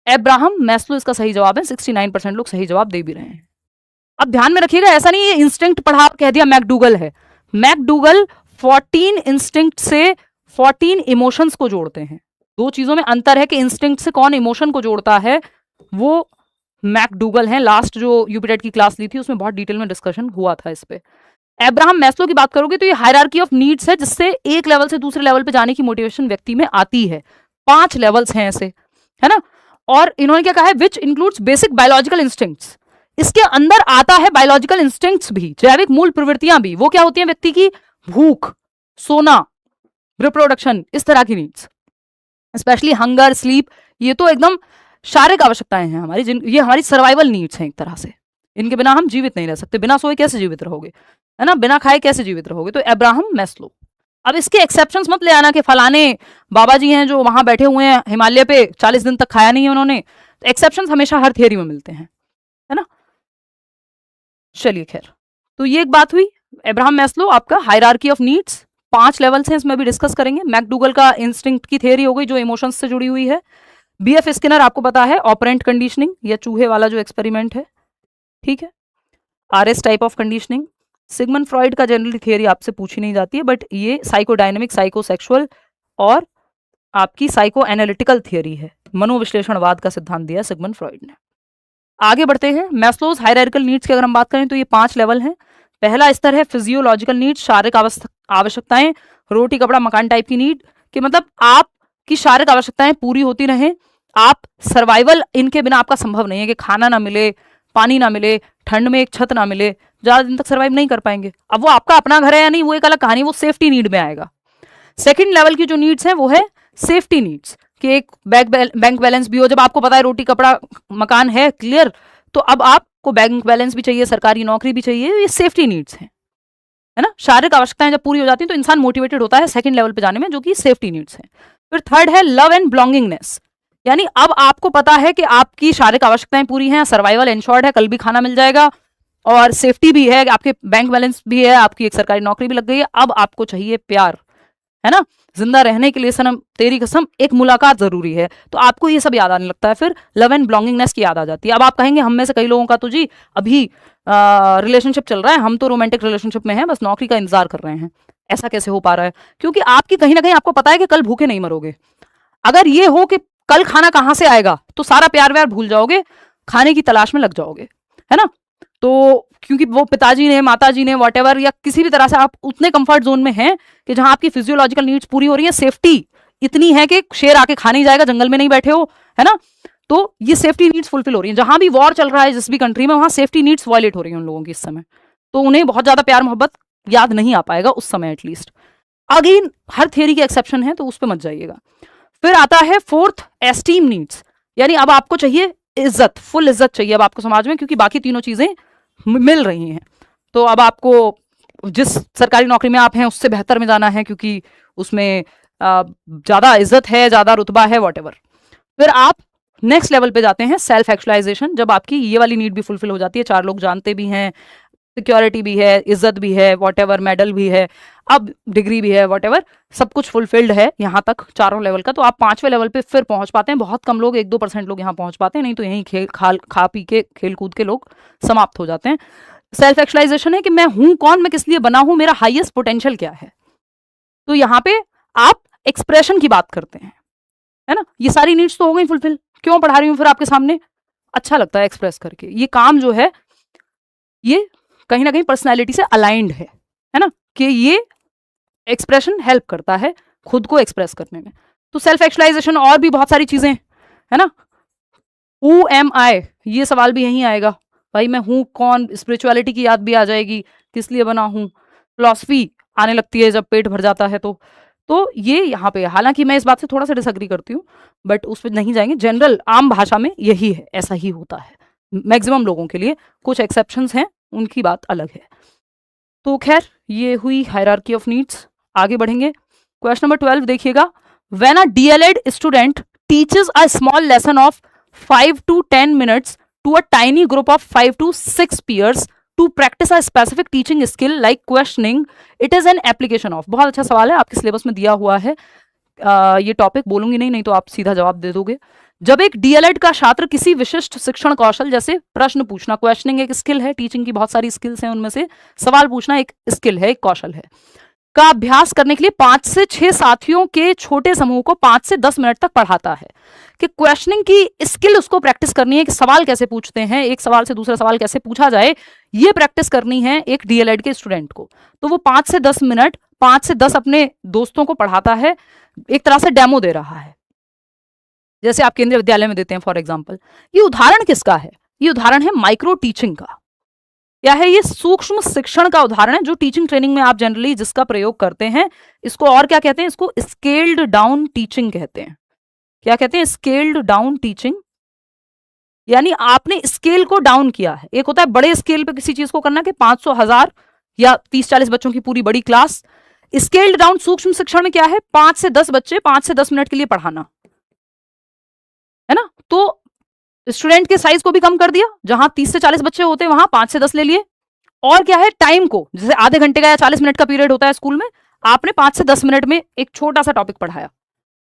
एब्राहम मैस्लो इसका सही जवाब है, 69% लोग सही जवाब दे भी रहे हैं। अब ध्यान में रखिएगा, ऐसा नहीं है इंस्टिंक्ट पढ़ा कह दिया मैकडूगल है। मैकडूगल 14 इंस्टिंक्ट से 14 इमोशंस को जोड़ते हैं। दो चीजों में अंतर है कि इंस्टिंक्ट से कौन इमोशन को जोड़ता है, वो मैकडूगल हैं। लास्ट जो यूपीटेट की क्लास ली थी उसमें बहुत डिटेल में डिस्कशन हुआ था इस पे। एब्राहम मैस्लो की बात करोगे तो ये हायरार्की ऑफ नीड्स है, जिससे एक लेवल से दूसरे लेवल पे जाने की मोटिवेशन व्यक्ति में आती है। 5 लेवल्स हैं ऐसे, है ना। और इन्होंने क्या कहा है, which includes basic biological instincts, इसके अंदर आता है बायोलॉजिकल इंस्टिंक्ट्स भी, जैविक मूल प्रवृत्तियां भी। वो क्या होती हैं? व्यक्ति की भूख, सोना, रिप्रोडक्शन, इस तरह की नीड्स, स्पेशली हंगर, स्लीप, ये तो एकदम शारीरिक आवश्यकताएं हैं हमारी, ये हमारी सर्वाइवल नीड्स हैं एक तरह से। इनके बिना हम जीवित नहीं रह सकते। बिना सोए कैसे जीवित रहोगे, है ना, बिना खाए कैसे जीवित रहोगे। तो एब्राहम मैस्लो। अब इसके एक्सेप्शंस मत ले आना कि फलाने बाबा जी हैं जो वहां बैठे हुए हैं हिमालय पे, 40 दिन तक खाया नहीं है उन्होंने। तो एक्सेप्शंस हमेशा हर थियरी में मिलते हैं, है ना। चलिए खैर, तो ये एक बात हुई। एब्राहम मैस्लो आपका हायरार्की ऑफ नीड्स, 5 लेवल्स हैं, इसमें भी डिस्कस करेंगे। मैकडूगल का इंस्टिंक्ट की थियरी हो गई जो इमोशंस से जुड़ी हुई है। BF स्किनर आपको पता है, ऑपरेंट कंडीशनिंग या चूहे वाला जो एक्सपेरिमेंट है, ठीक है। RS type of conditioning, Sigmund Freud का जनरली थियरी आपसे पूछी नहीं जाती है, बट ये साइकोडायनेमिक, साइकोसेक्सुअल और आपकी साइको एनालिटिकल थियरी है। मनोविश्लेषणवाद का सिद्धांत दिया सिगमंड फ्रॉइड ने। आगे बढ़ते हैं, मैस्लोज हायरार्किकल नीड्स की अगर हम बात करें तो ये 5 लेवल हैं। पहला स्तर है फिजियोलॉजिकल नीड्स, शारीरिक आवश्यकताएं, रोटी कपड़ा मकान टाइप की नीड, कि मतलब आपकी शारीरिक आवश्यकताएं पूरी होती रहें। आप सर्वाइवल, इनके बिना आपका संभव नहीं है, कि खाना ना मिले, पानी ना मिले, ठंड में एक छत ना मिले, ज्यादा दिन तक सर्वाइव नहीं कर पाएंगे। अब वो आपका अपना घर है या नहीं वो एक अलग कहानी, वो सेफ्टी नीड में आएगा। सेकंड लेवल की जो नीड्स है वो है सेफ्टी नीड्स, कि एक बैंक बैलेंस भी हो। जब आपको पता है रोटी कपड़ा मकान है क्लियर, तो अब आपको बैंक बैलेंस भी चाहिए, सरकारी नौकरी भी चाहिए, ये सेफ्टी नीड्स हैं, है ना। शारीरिक आवश्यकताएं जब पूरी हो जाती हैं तो इंसान मोटिवेटेड होता है सेकंड लेवल पे जाने में, जो कि सेफ्टी नीड्स है। फिर थर्ड है लव एंड बिलोंगिंगनेस, यानी अब आपको पता है कि आपकी शारीरिक आवश्यकताएं पूरी हैं, सर्वाइवल इंश्योर्ड है, कल भी खाना मिल जाएगा, और सेफ्टी भी है, आपके बैंक बैलेंस भी है, आपकी एक सरकारी नौकरी भी लग गई है। अब आपको चाहिए प्यार, है ना। जिंदा रहने के लिए सनम तेरी कसम एक मुलाकात जरूरी है, तो आपको ये सब याद आने लगता है। फिर लव एंड बिलोंगिंगनेस की याद आ जाती है। अब आप कहेंगे हम में से कई लोगों का तो जी अभी रिलेशनशिप चल रहा है, हम तो रोमांटिक रिलेशनशिप में हैं, बस नौकरी का इंतजार कर रहे हैं। ऐसा कैसे हो पा रहा है? क्योंकि आपकी कहीं ना कहीं आपको पता है कि कल भूखे नहीं मरोगे। अगर ये हो कि कल खाना कहाँ से आएगा, तो सारा प्यार व्यार भूल जाओगे, खाने की तलाश में लग जाओगे, है ना। तो क्योंकि वो पिताजी ने, माताजी ने, वॉटेवर, या किसी भी तरह से आप उतने कंफर्ट जोन में हैं कि जहां आपकी फिजियोलॉजिकल नीड्स पूरी हो रही है, सेफ्टी इतनी है कि शेर आके खा नहीं जाएगा, जंगल में नहीं बैठे हो, है ना। तो ये सेफ्टी नीड्स फुलफिल हो रही है। जहां भी वॉर चल रहा है जिस भी कंट्री में, वहां सेफ्टी नीड्स वायलेट हो रही है उन लोगों की इस समय, तो उन्हें बहुत ज्यादा प्यार मोहब्बत याद नहीं आ पाएगा उस समय एटलीस्ट। अगेन हर थियरी के एक्सेप्शन है, तो उस पर मत जाइएगा। फिर आता है फोर्थ, एस्टीम नीड्स, यानी अब आपको चाहिए इज्जत, फुल इज्जत चाहिए अब आपको समाज में, क्योंकि बाकी तीनों चीजें मिल रही हैं। तो अब आपको जिस सरकारी नौकरी में आप हैं उससे बेहतर में जाना है, क्योंकि उसमें ज्यादा इज्जत है, ज्यादा रुतबा है, वॉटेवर। फिर आप नेक्स्ट लेवल पे जाते हैं, सेल्फ एक्चुअलाइजेशन, जब आपकी ये वाली नीड भी फुलफिल हो जाती है, चार लोग जानते भी हैं, सिक्योरिटी भी है, इज्जत भी है, वॉटेवर, मेडल भी है, अब डिग्री भी है, वॉटेवर, सब कुछ फुलफिल्ड है यहाँ तक चारों लेवल का। तो आप पांचवें लेवल पे फिर पहुंच पाते हैं। बहुत कम लोग, 1-2% लोग यहाँ पहुंच पाते हैं, नहीं तो यहीं खा पी के खेल कूद के लोग समाप्त हो जाते हैं। सेल्फ एक्चुअलाइजेशन है कि मैं हूं कौन, मैं किस लिए बना हूं, मेरा हाईएस्ट पोटेंशियल क्या है। तो यहाँ पे आप एक्सप्रेशन की बात करते हैं, है ना। ये सारी नीड्स तो हो गई फुलफिल। क्यों पढ़ा रही हूँ फिर आपके सामने, अच्छा लगता है एक्सप्रेस करके। ये काम जो है ये कहीं ना कहीं पर्सनैलिटी से अलाइंड है ना, कि ये एक्सप्रेशन हेल्प करता है खुद को एक्सप्रेस करने में। तो सेल्फ एक्चुअलाइजेशन और भी बहुत सारी चीजें, है ना। हु एम आई, ये सवाल भी यहीं आएगा, भाई मैं हूं कौन, स्पिरिचुअलिटी की याद भी आ जाएगी, किस लिए बना हूं, फिलॉसफी आने लगती है जब पेट भर जाता है। तो ये यहाँ पे, हालांकि मैं इस बात से थोड़ा सा डिसएग्री करती हूँ, बट उस पर नहीं जाएंगे। जनरल आम भाषा में यही है, ऐसा ही होता है मैक्सिमम लोगों के लिए, कुछ एक्सेप्शंस हैं, उनकी बात अलग है। तो खैर ये हुई हायरार्की ऑफ नीड्स। आगे बढ़ेंगे, क्वेश्चन नंबर 12 देखिएगा। When a DElEd student teaches a small lesson of 5 to 10 minutes to a tiny group of 5 to 6 peers to practice a specific teaching skill like questioning, it is an application of। बहुत अच्छा सवाल है, आपके syllabus में दिया हुआ है। ये टॉपिक बोलूंगी नहीं तो आप सीधा जवाब दे दोगे। जब एक डीएलएड का छात्र किसी विशिष्ट शिक्षण कौशल, जैसे प्रश्न पूछना, क्वेश्चनिंग एक स्किल है, टीचिंग की बहुत सारी स्किल्स हैं, उनमें से सवाल पूछना एक स्किल है, एक कौशल है, का अभ्यास करने के लिए 5 से 6 साथियों के छोटे समूह को 5 से 10 मिनट तक पढ़ाता है। कि क्वेश्चनिंग की स्किल उसको प्रैक्टिस करनी है, कि सवाल कैसे पूछते हैं, एक सवाल से दूसरा सवाल कैसे पूछा जाए, ये प्रैक्टिस करनी है एक डीएलएड के स्टूडेंट को। तो वो 5 से 10 मिनट 5 से 10 अपने दोस्तों को पढ़ाता है, एक तरह से डेमो दे रहा है, जैसे आप केंद्रीय विद्यालय में देते हैं फॉर एग्जाम्पल। ये उदाहरण किसका है, ये उदाहरण है माइक्रो टीचिंग का। क्या है ये, सूक्ष्म शिक्षण का उदाहरण है, जो टीचिंग ट्रेनिंग में आप जनरली जिसका प्रयोग करते हैं। इसको और क्या कहते हैं, इसको स्केल्ड डाउन टीचिंग कहते हैं। क्या कहते हैं, स्केल्ड डाउन टीचिंग, यानी आपने स्केल को डाउन किया है। एक होता है बड़े स्केल पे किसी चीज को करना, कि 500, 1000 या 30-40 बच्चों की पूरी बड़ी क्लास। स्केल्ड डाउन सूक्ष्म शिक्षण में क्या है, 5 से 10 बच्चे 5 से 10 मिनट के लिए पढ़ाना, है ना। तो स्टूडेंट के साइज को भी कम कर दिया, जहां 30 से 40 बच्चे होते हैं वहां 5 से 10 ले लिए। और क्या है, टाइम को, जैसे आधे घंटे का या 40 मिनट का पीरियड होता है स्कूल में, आपने 5 से 10 मिनट में एक छोटा सा टॉपिक पढ़ाया,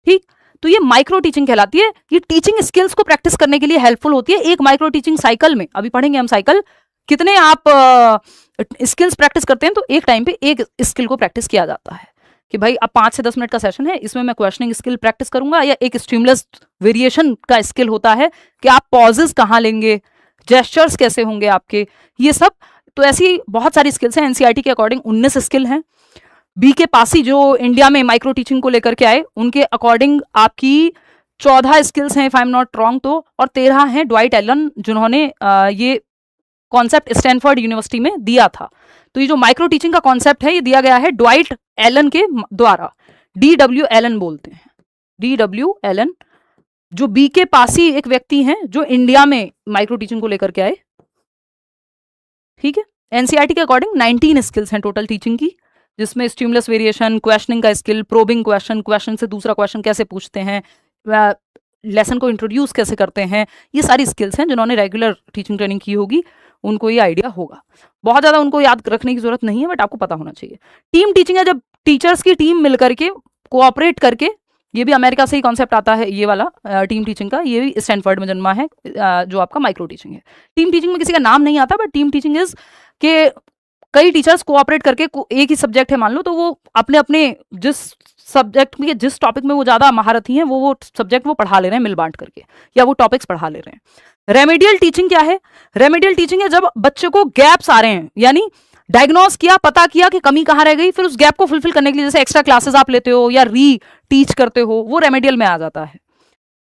ठीक। तो ये माइक्रो टीचिंग कहलाती है। ये टीचिंग स्किल्स को प्रैक्टिस करने के लिए हेल्पफुल होती है। एक माइक्रो टीचिंग साइकिल में, अभी पढ़ेंगे हम साइकिल, कितने आप स्किल्स प्रैक्टिस करते हैं, तो एक टाइम पे एक स्किल को प्रैक्टिस किया जाता है। कि भाई अब 5 से 10 मिनट का सेशन है, इसमें मैं क्वेश्चनिंग स्किल प्रैक्टिस करूंगा, या एक स्टिमुलस वेरिएशन का स्किल होता है कि आप पॉजेस कहाँ लेंगे, जेस्चर्स कैसे होंगे आपके, ये सब। तो ऐसी बहुत सारी स्किल्स हैं। एनसीईआरटी के अकॉर्डिंग 19 स्किल हैं। बी के पासी जो इंडिया में माइक्रो टीचिंग को लेकर के आए, उनके अकॉर्डिंग आपकी 14 स्किल्स हैं if I am not wrong, तो, और 13 हैं ड्वाइट एलन, जिन्होंने ये कॉन्सेप्ट स्टैनफोर्ड यूनिवर्सिटी में दिया था। तो ये जो माइक्रो टीचिंग का कॉन्सेप्ट है, ये दिया गया है ड्वाइट एलन के द्वारा, DW एलन बोलते हैं, DW एलन, जो बी के पासी एक व्यक्ति हैं जो इंडिया में माइक्रो टीचिंग को लेकर के आए, ठीक है। एनसीईआरटी के अकॉर्डिंग 19 स्किल्स हैं टोटल टीचिंग की, जिसमें स्टिमुलस वेरिएशन, क्वेश्चनिंग का स्किल, प्रोबिंग क्वेश्चन, क्वेश्चन से दूसरा क्वेश्चन कैसे पूछते हैं, लेसन को इंट्रोड्यूस कैसे करते हैं, ये सारी स्किल्स हैं। जिन्होंने रेगुलर टीचिंग ट्रेनिंग की होगी उनको ये आइडिया होगा। बहुत ज्यादा उनको याद रखने की जरूरत नहीं है, बट आपको पता होना चाहिए। टीम टीचिंग है जब टीचर्स की टीम मिलकर के कोऑपरेट करके, ये भी अमेरिका से ही कॉन्सेप्ट आता है, ये वाला टीम टीचिंग का, ये भी स्टैनफोर्ड में जन्मा है, जो आपका माइक्रो टीचिंग है। टीम टीचिंग में किसी का नाम नहीं आता, बट टीम टीचिंग इज के कई टीचर्स कोऑपरेट करके, एक ही सब्जेक्ट है मान लो, तो वो अपने अपने जिस सब्जेक्ट में, जिस टॉपिक में वो ज्यादा महारथी हैं वो सब्जेक्ट वो पढ़ा ले रहे हैं मिल बांट करके, या वो टॉपिक्स पढ़ा ले रहे हैं। रेमेडियल टीचिंग क्या है? रेमेडियल टीचिंग है जब बच्चे को गैप्स आ रहे हैं, यानी डायग्नोस किया, पता किया कि कमी कहां रह गई, फिर उस गैप को फुलफिल करने के लिए जैसे एक्स्ट्रा क्लासेस आप लेते हो या री टीच करते हो, वो रेमेडियल में आ जाता है।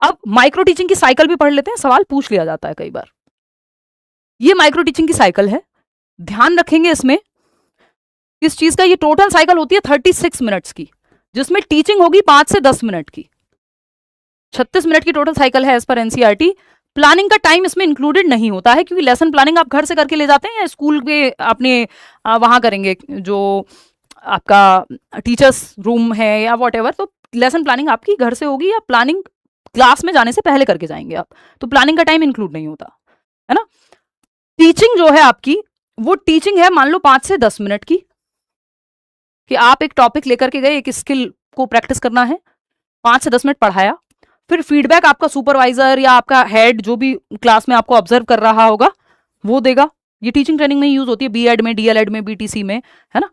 अब माइक्रो टीचिंग की साइकिल भी पढ़ लेते हैं, सवाल पूछ लिया जाता है कई बार। ये माइक्रो टीचिंग की साइकिल है, ध्यान रखेंगे इसमें किस चीज का, ये टोटल साइकिल होती है 36 मिनट्स की, जिसमें टीचिंग होगी 5 से 10 मिनट की। 36 मिनट की टोटल साइकिल है एज पर एनसीईआरटी। प्लानिंग का टाइम इसमें इंक्लूडेड नहीं होता है, क्योंकि लेसन प्लानिंग आप घर से करके ले जाते हैं या स्कूल के अपने वहां करेंगे, जो आपका टीचर्स रूम है या वॉट, तो लेसन प्लानिंग आपकी घर से होगी या प्लानिंग क्लास में जाने से पहले करके जाएंगे आप, तो प्लानिंग का टाइम इंक्लूड नहीं होता है ना। टीचिंग जो है आपकी, वो टीचिंग है मान लो 5 से 10 मिनट की, कि आप एक टॉपिक लेकर के गए, एक स्किल को प्रैक्टिस करना है, 5 से 10 मिनट पढ़ाया, फिर फीडबैक आपका सुपरवाइजर या आपका हेड जो भी क्लास में आपको ऑब्जर्व कर रहा होगा वो देगा। ये टीचिंग ट्रेनिंग में यूज होती है, बीएड में, डीएलएड में, बीटीसी में, है ना।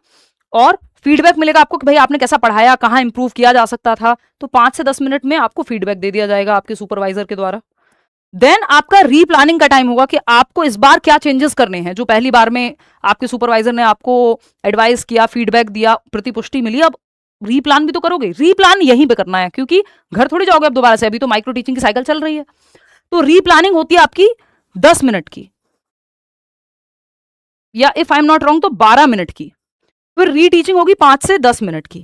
और फीडबैक मिलेगा आपको कि भाई आपने कैसा पढ़ाया, कहाँ इंप्रूव किया जा सकता था, तो 5 से 10 मिनट में आपको फीडबैक दे दिया जाएगा आपके सुपरवाइजर के द्वारा। देन आपका रीप्लानिंग का टाइम होगा कि आपको इस बार क्या चेंजेस करने हैं, जो पहली बार में आपके सुपरवाइजर ने आपको एडवाइस किया, फीडबैक दिया, प्रतिपुष्टि मिली, अब रीप्लान भी तो करोगे। रीप्लान यहीं पे करना है, क्योंकि घर थोड़ी जाओगे अब दोबारा से, अभी तो माइक्रो टीचिंग की साइकिल चल रही है। तो रीप्लानिंग होती है आपकी 10 मिनट की, या if I am not wrong तो 12 मिनट की। फिर रीटीचिंग होगी 5 से 10 मिनट की,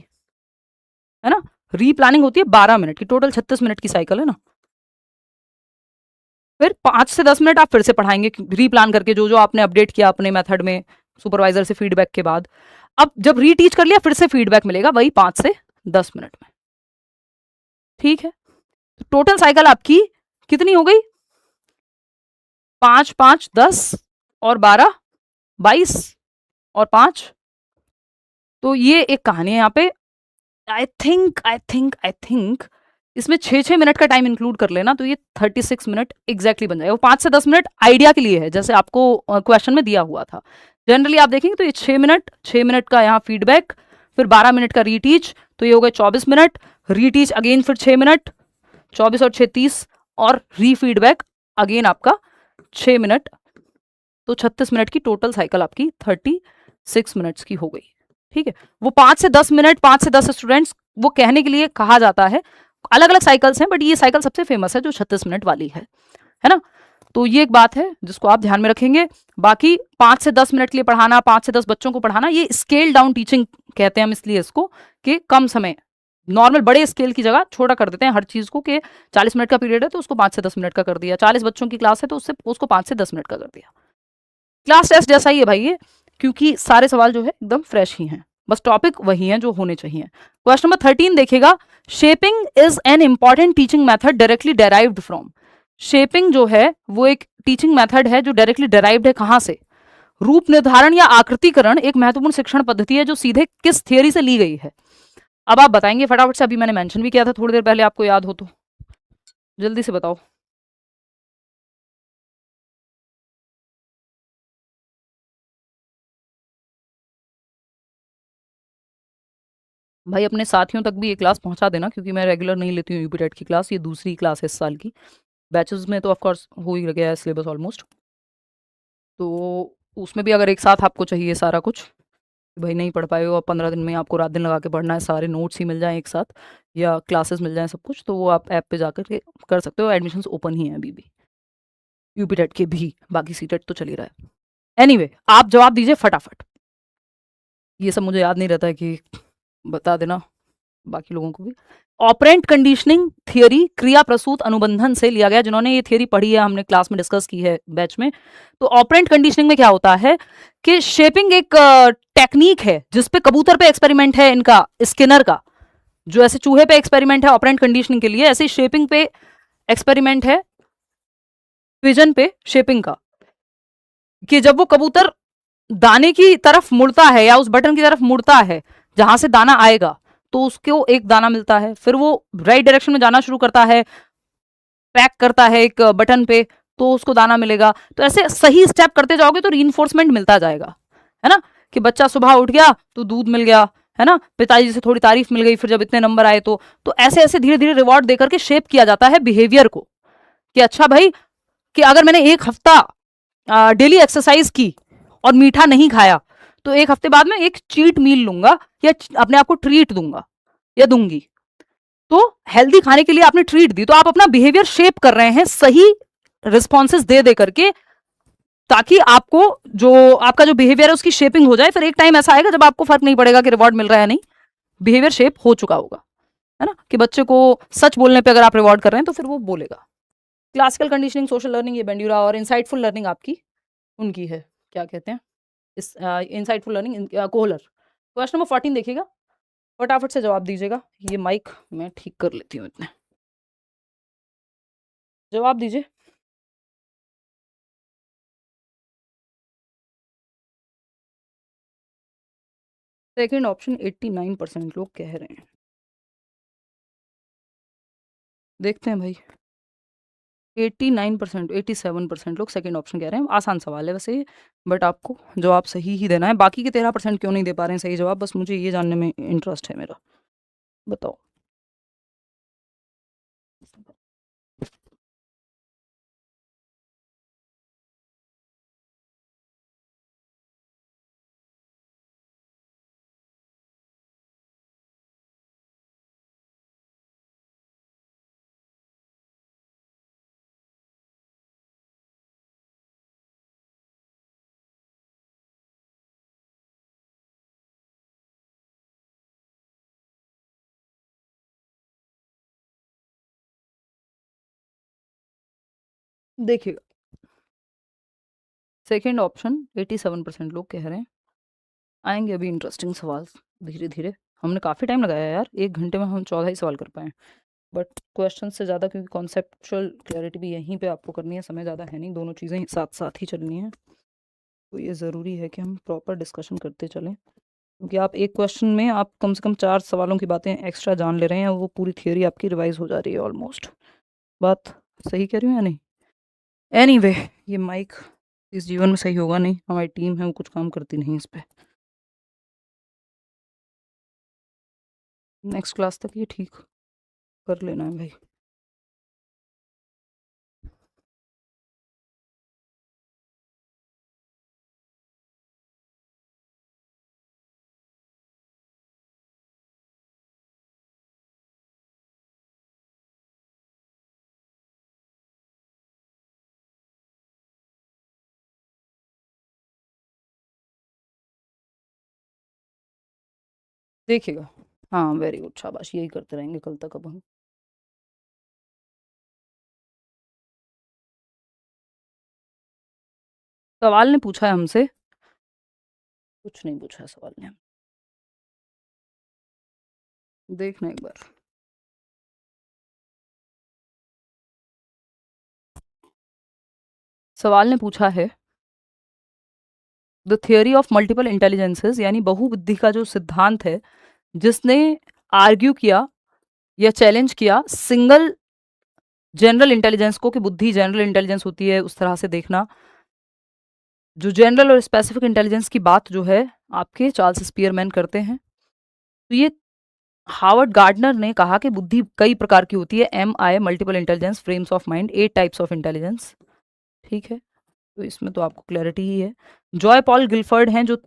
है ना। रीप्लानिंग होती है 12 मिनट की, टोटल 36 मिनट की साइकिल है ना। फिर 5 से 10 मिनट आप फिर से पढ़ाएंगे रीप्लान करके, जो जो आपने अपडेट किया अपने मेथड में सुपरवाइजर से फीडबैक के बाद। अब जब रीटीच कर लिया फिर से फीडबैक मिलेगा वही 5 से 10 मिनट में, ठीक है। तो टोटल साइकिल आपकी कितनी हो गई? 5 5 10 और 12 22 और 5, तो ये एक कहानी है यहाँ पे। आई थिंक इसमें 6 मिनट का टाइम इंक्लूड कर लेना, तो ये 36 मिनट एग्जैक्टली बन जाएगा। वो 5 से 10 मिनट आइडिया के लिए है, जैसे आपको क्वेश्चन में दिया हुआ था। जनरली आप देखेंगे तो ये 6 मिनट का यहाँ फीडबैक, फिर 12 मिनट का रीटीच, तो ये हो गए 24 मिनट, रीटीच अगेन फिर 6 मिनट, 24 और 6 30, और रीफीडबैक अगेन आपका 6 मिनट, तो 36 मिनट की टोटल साइकिल आपकी 36 मिनट्स की हो गई, ठीक है। वो 5 से 10 मिनट, 5 से 10 स्टूडेंट्स, वो कहने के लिए कहा जाता है। अलग अलग साइकिल्स हैं, बट ये साइकिल सबसे फेमस है जो 36 मिनट वाली है ना। तो ये एक बात है जिसको आप ध्यान में रखेंगे। बाकी 5 से 10 मिनट के लिए पढ़ाना, 5 से 10 बच्चों को पढ़ाना, ये स्केल डाउन टीचिंग कहते हैं हम इसलिए इसको, कि कम समय, नॉर्मल बड़े स्केल की जगह छोटा कर देते हैं हर चीज को, कि 40 मिनट का पीरियड है तो उसको 5 से 10 मिनट का कर दिया, 40 बच्चों की क्लास है तो उसको 5 से 10 मिनट का कर दिया। क्लास टेस्ट जैसा ही है भाई ये, क्योंकि सारे सवाल जो है एकदम फ्रेश ही हैं, बस टॉपिक वही हैं जो होने चाहिए। क्वेश्चन नंबर 13 देखिएगा, shaping is an important teaching method directly derived from. Shaping जो है वो एक टीचिंग मेथड है जो डायरेक्टली डेराइव्ड है कहां से? रूप निर्धारण या आकृतिकरण एक महत्वपूर्ण शिक्षण पद्धति है जो सीधे किस थियरी से ली गई है? अब आप बताएंगे फटाफट से, अभी मैंने मेंशन भी किया था थोड़ी देर पहले, आपको याद हो तो जल्दी से बताओ। भाई अपने साथियों तक भी ये क्लास पहुंचा देना, क्योंकि मैं रेगुलर नहीं लेती हूँ यूपीटेट की क्लास, ये दूसरी क्लास है इस साल की। बैचेस में तो ऑफकोर्स हो ही गया है सिलेबस ऑलमोस्ट, तो उसमें भी अगर एक साथ आपको चाहिए सारा कुछ, भाई नहीं पढ़ पाए हो, अब 15 दिन में आपको रात दिन लगा के पढ़ना है, सारे नोट्स ही मिल जाएं एक साथ या क्लासेस मिल जाएं सब कुछ, तो वो आप ऐप पे जाकर के कर सकते हो। एडमिशन्स ओपन ही हैं अभी भी, यूपीटेट के भी, बाकी सीटेट तो चल ही रहा है। एनीवे, आप जवाब दीजिए फटाफट, ये सब मुझे याद नहीं रहता है कि बता देना बाकी लोगों को भी। ऑपरेंट कंडीशनिंग थियरी क्रिया प्रसूत अनुबंधन से लिया गया, जिन्होंने ये थियरी पढ़ी है, हमने क्लास में डिस्कस की है बैच में। तो ऑपरेंट कंडीशनिंग में क्या होता है कि शेपिंग एक टेक्निक है जिसपे कबूतर पे एक्सपेरिमेंट है इनका, स्किनर का, जो ऐसे चूहे पे एक्सपेरिमेंट है ऑपरेंट कंडीशनिंग के लिए, ऐसे शेपिंग पे एक्सपेरिमेंट है पिजन पे शेपिंग का, कि जब वो कबूतर दाने की तरफ मुड़ता है या उस बटन की तरफ मुड़ता है जहां से दाना आएगा, तो उसको एक दाना मिलता है, फिर वो राइट डायरेक्शन में जाना शुरू करता है, पैक करता है एक बटन पे, तो उसको दाना मिलेगा। तो ऐसे सही स्टेप करते जाओगे तो रीइंफोर्समेंट मिलता जाएगा, है ना। कि बच्चा सुबह उठ गया तो दूध मिल गया, है ना, पिताजी से थोड़ी तारीफ मिल गई, फिर जब इतने नंबर आए तो ऐसे ऐसे धीरे धीरे रिवॉर्ड देकर के शेप किया जाता है बिहेवियर को, कि अच्छा भाई, कि अगर मैंने एक हफ्ता डेली एक्सरसाइज की और मीठा नहीं खाया, तो एक हफ्ते बाद में एक चीट मील लूंगा या अपने आप को ट्रीट दूंगा या दूंगी। तो हेल्दी खाने के लिए आपने ट्रीट दी, तो आप अपना बिहेवियर शेप कर रहे हैं सही रिस्पॉन्सेस दे दे करके, ताकि आपको जो आपका जो बिहेवियर है उसकी शेपिंग हो जाए। फिर एक टाइम ऐसा आएगा जब आपको फर्क नहीं पड़ेगा कि रिवॉर्ड मिल रहा है नहीं, बिहेवियर शेप हो चुका होगा, है ना, कि बच्चे को सच बोलने पे अगर आप रिवॉर्ड कर रहे हैं तो फिर वो बोलेगा। क्लासिकल कंडीशनिंग, सोशल लर्निंग, ये बेंड्यूरा, और इंसाइटफुल लर्निंग आपकी उनकी है, क्या कहते हैं इस insightful learning, Kohler. Question number 14 देखिएगा, फटाफट से जवाब दीजिएगा। ये माइक मैं ठीक कर लेती हूँ इतने, जवाब दीजिए। सेकंड ऑप्शन 89% लोग कह रहे हैं, देखते हैं भाई। 89%, 87% लोग सेकंड ऑप्शन कह रहे हैं। आसान सवाल है वैसे, बट आपको जवाब सही ही देना है। बाकी के 13% क्यों नहीं दे पा रहे हैं सही जवाब, बस मुझे ये जानने में इंटरेस्ट है मेरा, बताओ। देखिएगा, सेकंड ऑप्शन 87% लोग कह रहे हैं। आएंगे अभी इंटरेस्टिंग सवाल धीरे धीरे। हमने काफ़ी टाइम लगाया यार, 1 घंटे में हम 14 ही सवाल कर पाए, बट क्वेश्चन से ज़्यादा, क्योंकि कॉन्सेप्चुअल क्लैरिटी भी यहीं पे आपको करनी है, समय ज़्यादा है नहीं, दोनों चीज़ें साथ साथ ही चलनी है, तो ये ज़रूरी है कि हम प्रॉपर डिस्कशन करते चलें, क्योंकि आप एक क्वेश्चन में आप कम से कम 4 सवालों की बातें एक्स्ट्रा जान ले रहे हैं, वो पूरी थियोरी आपकी रिवाइज हो जा रही है ऑलमोस्ट। बात सही कह रही हूँ या नहीं? एनीवे, ये माइक इस जीवन में सही होगा नहीं, हमारी टीम है वो कुछ काम करती नहीं इस पर। नेक्स्ट क्लास तक ये ठीक कर लेना है भाई। देखिएगा, हाँ वेरी गुड, शाबाश, यही करते रहेंगे कल तक अब हम। सवाल ने पूछा है हमसे, कुछ नहीं पूछा है सवाल ने, देखना एक बार। सवाल ने पूछा है, the theory of multiple intelligences, यानी बहुबुद्धि का जो सिद्धांत है, जिसने आर्ग्यू किया या चैलेंज किया सिंगल जनरल इंटेलिजेंस को, कि बुद्धि जनरल इंटेलिजेंस होती है उस तरह से देखना, जो जनरल और स्पेसिफिक इंटेलिजेंस की बात जो है आपके चार्ल्स स्पीयरमैन करते हैं। तो ये हावर्ड गार्डनर ने कहा कि बुद्धि कई प्रकार की होती है, MI, multiple intelligence, frames of mind, 8 types of intelligence, ठीक है, तो इसमें तो आपको क्लैरिटी ही है। जॉय पॉल गिलफर्ड हैं जो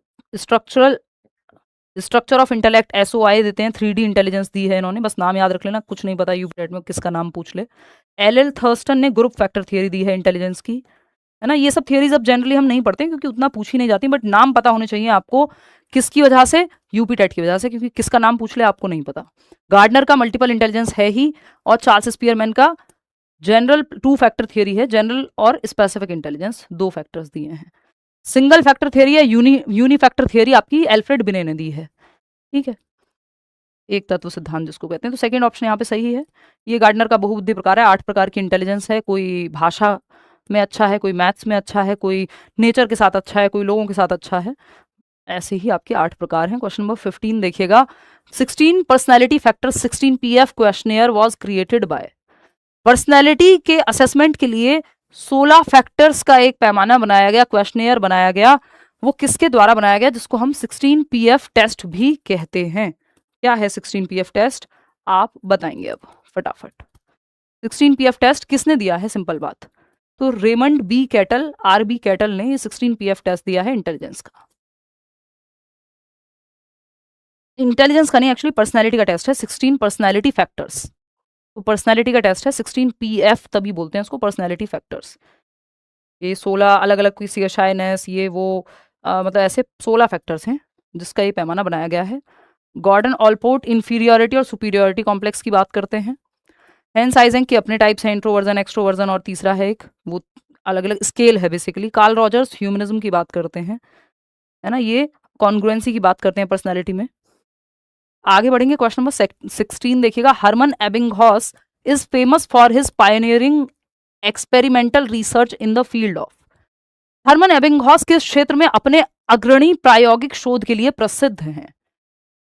स्ट्रक्चर ऑफ इंटेलेक्ट, SOI देते हैं, 3D इंटेलिजेंस दी है इन्होंने, बस नाम याद रख लेना, कुछ नहीं पता यूपीटेट में किसका नाम पूछ ले। LL थर्स्टन ने ग्रुप फैक्टर थियरी दी है इंटेलिजेंस की, है ना। ये सब थियरीज अब जनरली हम नहीं पढ़ते क्योंकि उतना पूछी नहीं जाती, बट नाम पता होने चाहिए आपको, किसकी वजह से, यूपीटेट की वजह से, क्योंकि किसका नाम पूछ ले आपको नहीं पता। गार्डनर का मल्टीपल इंटेलिजेंस है ही, और चार्ल्स स्पीयरमैन का जनरल 2 फैक्टर थियरी है, जनरल और स्पेसिफिक इंटेलिजेंस 2 फैक्टर्स दिए हैं। सिंगल फैक्टर थियरी है, यूनी फैक्टर थियरी आपकी एल्फ्रेड बिने ने दी है, ठीक है, एक तत्व सिद्धांत जिसको कहते हैं। तो सेकंड ऑप्शन यहाँ पे सही है। ये गार्डनर का बहुबुद्धि प्रकार है, 8 प्रकार की इंटेलिजेंस है, कोई भाषा में अच्छा है, कोई मैथ्स में अच्छा है, कोई नेचर के साथ अच्छा है, कोई लोगों के साथ अच्छा है, ऐसे ही आपके 8 प्रकार हैं। क्वेश्चन नंबर 15 देखिएगा, 16 personality factor 16 PF questionnaire was created by. Personality के असेसमेंट के लिए 16 फैक्टर्स का एक पैमाना बनाया गया, क्वेश्चनियर बनाया गया, वो किसके द्वारा बनाया गया, जिसको हम 16PF टेस्ट भी कहते हैं। क्या है 16PF टेस्ट, आप बताएंगे अब फटाफट। 16PF टेस्ट किसने दिया है, सिंपल बात, तो Raymond B Cattell, RB Cattell ने ये 16PF टेस्ट दिया है इंटेलिजेंस का। इंटेलिजेंस का नहीं, एक्चुअली पर्सनैलिटी का टेस्ट है, 16 पर्सनैलिटी फैक्टर्स। तो पर्सनैलिटी का टेस्ट है 16PF, तभी बोलते हैं उसको पर्सनैलिटी फैक्टर्स। ये 16 अलग अलग किसी शाइनेस, ये वो मतलब ऐसे 16 फैक्टर्स हैं जिसका ये पैमाना बनाया गया है। गॉर्डन ऑलपोर्ट इंफीरियोरिटी और सुपीरियोरिटी कॉम्प्लेक्स की बात करते हैं। हेंस आइजेंक के अपने टाइप्स हैं, इंट्रोवर्जन, एक्सट्रोवर्जन, और तीसरा है एक वो अलग अलग स्केल है बेसिकली। कार्ल रॉजर्स ह्यूमनिज्म की बात करते हैं, है ना, ये कॉन्ग्रुएंसी की बात करते हैं पर्सनैलिटी में। आगे बढ़ेंगे, क्वेश्चन नंबर 16 देखिएगा। Hermann Ebbinghaus is famous for his pioneering experimental research in the field of. Hermann Ebbinghaus किस क्षेत्र में अपने अग्रणी प्रायोगिक शोध के लिए प्रसिद्ध हैं।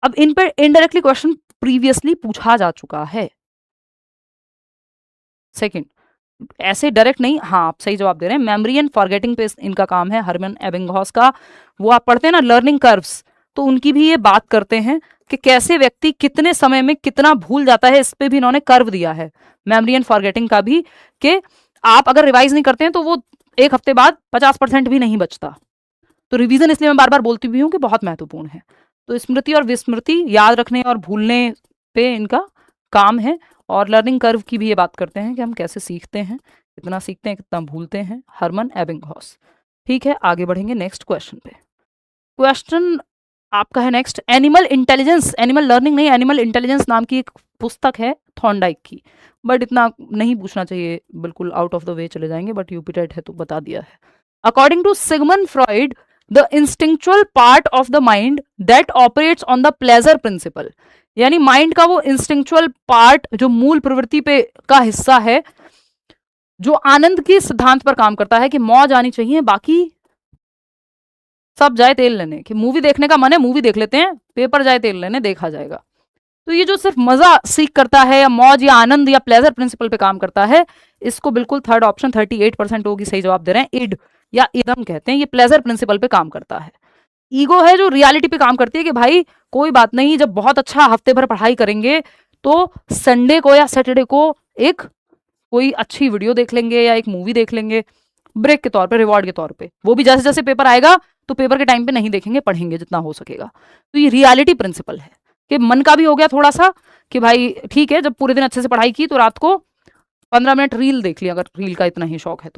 अब इन पर इनडायरेक्टली क्वेश्चन प्रीवियसली पूछा जा चुका है। सेकंड, ऐसे डायरेक्ट नहीं, हाँ आप सही जवाब दे रहे हैं। मेमोरी एंड फॉरगेटिंग पे इनका काम है हरमन एबिंगहॉस का। वो आप पढ़ते हैं ना लर्निंग कर्व्स, तो उनकी भी ये बात करते हैं कि कैसे व्यक्ति कितने समय में कितना भूल जाता है, इस पे भी इन्होंने कर्व दिया है मेमोरी एंड फॉरगेटिंग का भी, कि आप अगर रिवाइज नहीं करते हैं तो वो एक हफ्ते बाद 50% भी नहीं बचता। तो रिवीजन इसलिए मैं बार बार बोलती भी हूँ कि बहुत महत्वपूर्ण है। तो स्मृति और विस्मृति, याद रखने और भूलने पे इनका काम है। और लर्निंग कर्व की भी ये बात करते हैं कि हम कैसे सीखते हैं, कितना सीखते हैं, कितना भूलते हैं, हरमन एबिंगहॉस। ठीक है, आगे बढ़ेंगे नेक्स्ट क्वेश्चन पे। क्वेश्चन आपका है next, animal intelligence, animal learning नहीं, एनिमल इंटेलिजेंस नाम की एक पुस्तक है थॉर्नडाइक की, बट इतना नहीं पूछना चाहिए, बिल्कुल आउट ऑफ द वे चले जाएंगे, बट यूपीटेट है तो बता दिया है। According to Sigmund Freud, the instinctual part of the mind that operates on the pleasure principle, यानी माइंड का वो इंस्टिंक्चुअल पार्ट जो मूल प्रवृत्ति पे का हिस्सा है, जो आनंद के सिद्धांत पर काम करता है कि मौज आनी चाहिए, बाकी सब जाए तेल लेने, कि मूवी देखने का मन है मूवी देख लेते हैं, पेपर जाए तेल लेने, देखा जाएगा। तो ये जो सिर्फ मजा सीख करता है या मौज या आनंद या प्लेजर प्रिंसिपल पे काम करता है, इसको बिल्कुल थर्ड ऑप्शन 38% होगी सही जवाब दे रहे हैं, इड या इदम कहते हैं। ये प्लेजर प्रिंसिपल पे काम करता है। ईगो है जो रियलिटी पे काम करती है कि भाई कोई बात नहीं, जब बहुत अच्छा हफ्ते भर पढ़ाई करेंगे तो संडे को या सैटरडे को एक कोई अच्छी वीडियो देख लेंगे या एक मूवी देख लेंगे, ब्रेक के तौर पे, रिवॉर्ड के तौर पे। वो भी जैसे जैसे पेपर आएगा तो पेपर के टाइम पे नहीं देखेंगे, पढ़ेंगे जितना हो सकेगा। तो ये रियलिटी प्रिंसिपल है कि मन का भी हो गया थोड़ा सा कि भाई ठीक है, जब पूरे दिन अच्छे से पढ़ाई की तो रात को 15 मिनट रील देख लिया, अगर रील का इतना ही शौक है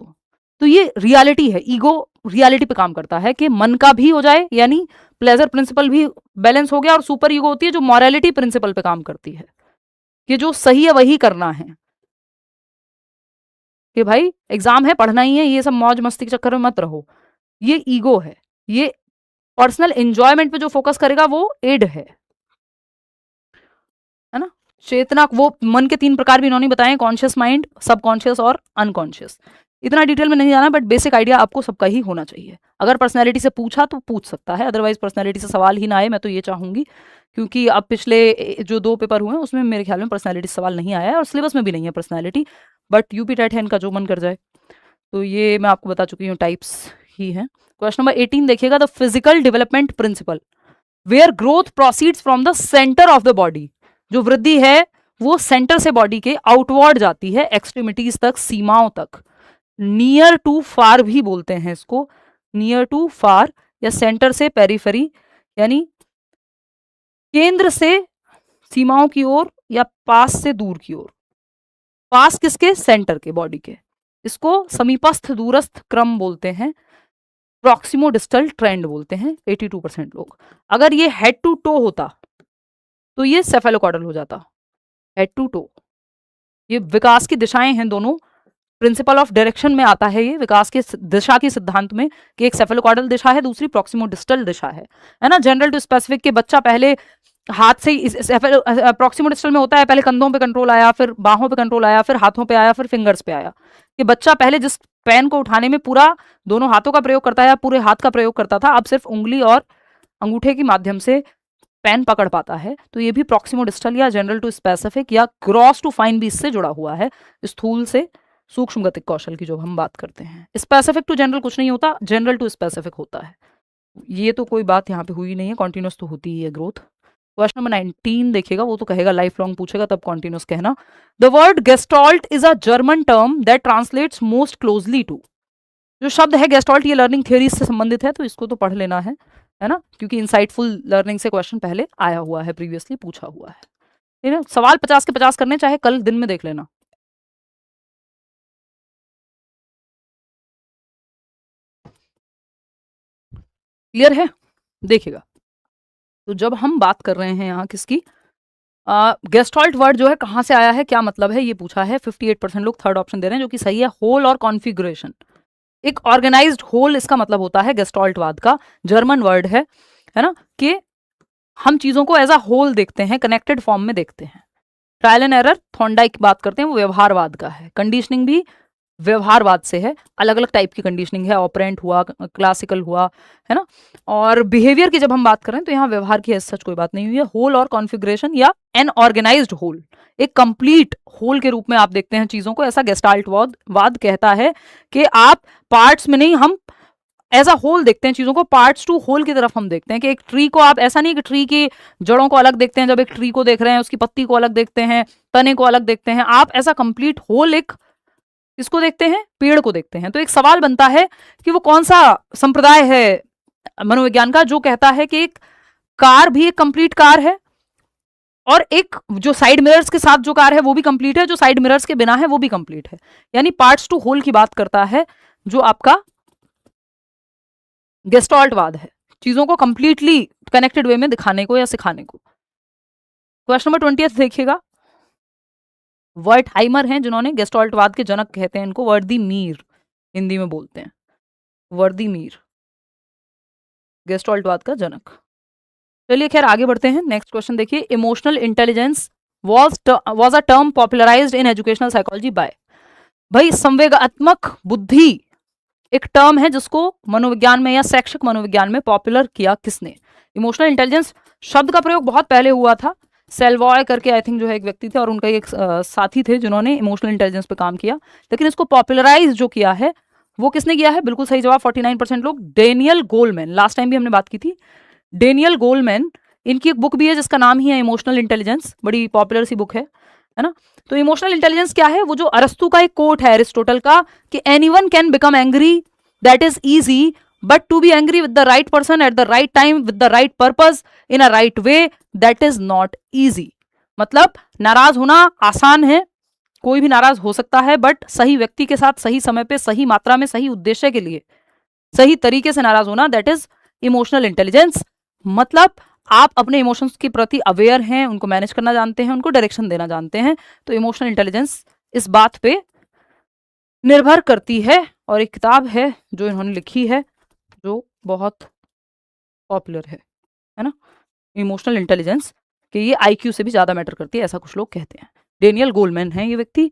तो ये रियलिटी है। ईगो रियलिटी पे काम करता है कि मन का भी हो जाए, यानी प्लेजर प्रिंसिपल भी बैलेंस हो गया, और सुपर ईगो होती है जो मॉरलिटी प्रिंसिपल पे काम करती है कि जो सही है वही करना है, कि भाई एग्जाम है पढ़ना ही है, ये सब मौज मस्ती के चक्कर में मत रहो। ये ईगो है। ये पर्सनल एंजॉयमेंट पे जो फोकस करेगा वो इड है ना। चेतना, वो मन के 3 प्रकार भी इन्होंने बताए, कॉन्शियस माइंड, सबकॉन्शियस और अनकॉन्शियस। इतना डिटेल में नहीं जाना, बट बेसिक आइडिया आपको सबका ही होना चाहिए। अगर पर्सनैलिटी से पूछा तो पूछ सकता है, अदरवाइज पर्सनैलिटी से सवाल ही ना आए, मैं तो ये चाहूंगी, क्योंकि अब पिछले जो 2 पेपर हुए हैं उसमें मेरे ख्याल में पर्सनैलिटी सवाल नहीं आया है, और सिलेबस में भी नहीं है पर्सनैलिटी, बट यूपी टेट है, इनका जो मन कर जाए। तो ये मैं आपको बता चुकी हूँ, टाइप्स ही हैं। क्वेश्चन नंबर 18 देखिएगा, the physical development principle where growth proceeds from the centre of the body, जो वृद्धि है वो सेंटर से बॉडी के आउटवर्ड जाती है, एक्सट्रीमिटीज तक, सीमाओं तक। नियर टू फार भी बोलते हैं इसको, नियर टू फार या सेंटर से पेरिफेरी, यानी केंद्र से सीमाओं की ओर या पास से दूर की ओर। पास किसके, सेंटर के, बॉडी के। इसको समीपस्थ दूरस्थ क्रम बोलते हैं, प्रॉक्सिमो डिस्टल ट्रेंड बोलते हैं 82% लोग। अगर ये हेड टू टो होता तो ये सेफेलोकॉर्डल हो जाता, हेड टू टो। ये विकास की दिशाएं हैं दोनों, प्रिंसिपल ऑफ डायरेक्शन में आता है ये, विकास के दिशा के सिद्धांत में, कि एक सेफेलोकॉर्डल दिशा है, दूसरी प्रॉक्सिमो डिस्टल दिशा है ना। जनरल टू स्पेसिफिक के बच्चा पहले हाथ से ही, प्रॉक्सिमो डिस्टल में होता है पहले कंधों पे कंट्रोल आया, फिर बाहों पे कंट्रोल आया, फिर हाथों पे आया, फिर फिंगर्स पे आया, कि बच्चा पहले जिस पेन को उठाने में पूरा दोनों हाथों का प्रयोग करता है, पूरे हाथ का प्रयोग करता था, अब सिर्फ उंगली और अंगूठे के माध्यम से पेन पकड़ पाता है। तो ये भी प्रॉक्सिमो डिस्टल या जनरल टू स्पेसिफिक या क्रॉस टू फाइन भी इससे जुड़ा हुआ है, स्थूल से सूक्ष्म गतिक कौशल की जो हम बात करते हैं। स्पेसिफिक टू जनरल कुछ नहीं होता, जनरल टू स्पेसिफिक होता है। ये तो कोई बात यहाँ पे हुई नहीं है, कॉन्टिन्यूस तो होती ही है ग्रोथ। क्वेश्चन नंबर 19 देखिएगा, वो तो कहेगा लाइफ लॉन्ग पूछेगा तब कॉन्टिन्यूस कहना। The word gestalt is a German term that translates most closely to. जो शब्द है गेस्टॉल्ट, ये लर्निंग थ्योरी से संबंधित है, तो इसको तो पढ़ लेना है ना, क्योंकि इंसाइटफुल लर्निंग से क्वेश्चन पहले आया हुआ है, प्रीवियसली पूछा हुआ है। ठीक है, सवाल 50 के 50 करने, चाहे कल दिन में देख लेना। क्लियर है? देखिएगा, तो जब हम बात कर रहे हैं यहाँ किसकी, गेस्टॉल्ट वर्ड जो है कहाँ से आया है, क्या मतलब है, ये पूछा है। 58% लोग थर्ड ऑप्शन दे रहे हैं, जो कि सही है, होल और कॉन्फ़िगरेशन। एक ऑर्गेनाइज्ड होल इसका मतलब होता है गेस्टॉल्टवाद का, जर्मन वर्ड है ना, कि हम चीजों को एज अ होल देखते हैं, कनेक्टेड फॉर्म में देखते हैं। ट्रायल एंड एरर थॉर्नडाइक बात करते हैं, वो व्यवहारवाद का है। कंडीशनिंग भी व्यवहारवाद से है, अलग अलग टाइप की कंडीशनिंग है, ऑपरेंट हुआ, क्लासिकल हुआ, है ना। और बिहेवियर की जब हम बात करें तो यहाँ व्यवहार की सच कोई बात नहीं हुई है। होल और कॉन्फ़िगरेशन या एन ऑर्गेनाइज्ड होल, एक कंप्लीट होल के रूप में आप देखते हैं चीजों को, ऐसा गेस्टाल्टवाद कहता है कि आप पार्ट्स में नहीं, हम एज अ होल देखते हैं चीजों को, पार्ट्स टू होल की तरफ हम देखते हैं। कि एक ट्री को आप ऐसा नहीं कि ट्री की जड़ों को अलग देखते हैं, जब एक ट्री को देख रहे हैं उसकी पत्ती को अलग देखते हैं, तने को अलग देखते हैं, आप ऐसा कंप्लीट होल एक इसको देखते हैं, पेड़ को देखते हैं। तो एक सवाल बनता है कि वो कौन सा संप्रदाय है मनोविज्ञान का जो कहता है कि एक कार भी एक कंप्लीट कार है, और एक जो साइड मिरर्स के साथ जो कार है वो भी कंप्लीट है, जो साइड मिरर्स के बिना है वो भी कंप्लीट है। यानी पार्ट्स टू होल की बात करता है जो आपका गेस्टॉल्टवाद है, चीजों को कंप्लीटली कनेक्टेड वे में दिखाने को या सिखाने को। क्वेश्चन नंबर 20 देखिएगा, वर्टहाइमर हैं जिन्होंने गेस्टॉल्टवाद के जनक कहते हैं इनको, वर्दीमीर हिंदी में बोलते हैं, वर्दीमीर गेस्टॉल्टवाद का जनक। चलिए खैर आगे बढ़ते हैं, नेक्स्ट क्वेश्चन देखिए, emotional intelligence was a term popularised in educational psychology by. भाई संवेगात्मक बुद्धि एक टर्म है जिसको मनोविज्ञान में या शैक्षिक मनोविज्ञान में पॉपुलर किया किसने। इमोशनल इंटेलिजेंस शब्द का प्रयोग बहुत पहले हुआ था, सेल्वॉय करके आई थिंक जो है एक व्यक्ति थे, और उनका एक साथी थे जिन्होंने इमोशनल इंटेलिजेंस पे काम किया। लेकिन इसको पॉपुलराइज जो किया है वो किसने किया है, बिल्कुल सही जवाब 49% लोग, डेनियल गोलमैन। लास्ट टाइम भी हमने बात की थी, डेनियल गोलमैन, इनकी एक बुक भी है जिसका नाम ही है इमोशनल इंटेलिजेंस, बड़ी पॉपुलर सी बुक है ना। तो इमोशनल इंटेलिजेंस क्या है, वो जो अरस्तु का एक कोट है एरिस्टोटल का कि anyone can become angry, that is easy, but to be angry with the right person at the right time with the right purpose in a right way, that is not easy. मतलब नाराज होना आसान है, कोई भी नाराज हो सकता है, बट सही व्यक्ति के साथ सही समय पे सही मात्रा में सही उद्देश्य के लिए सही तरीके से नाराज होना, दैट इज इमोशनल इंटेलिजेंस। मतलब आप अपने इमोशंस के प्रति अवेयर हैं, उनको मैनेज करना जानते हैं, उनको डायरेक्शन देना जानते हैं। तो इमोशनल इंटेलिजेंस इस बात पे निर्भर करती है। और एक किताब है जो इन्होंने लिखी है जो बहुत पॉपुलर है ना, इमोशनल इंटेलिजेंस, कि ये आईक्यू से भी ज्यादा मैटर करती है, ऐसा कुछ लोग कहते हैं। डेनियल गोलमैन है ये व्यक्ति,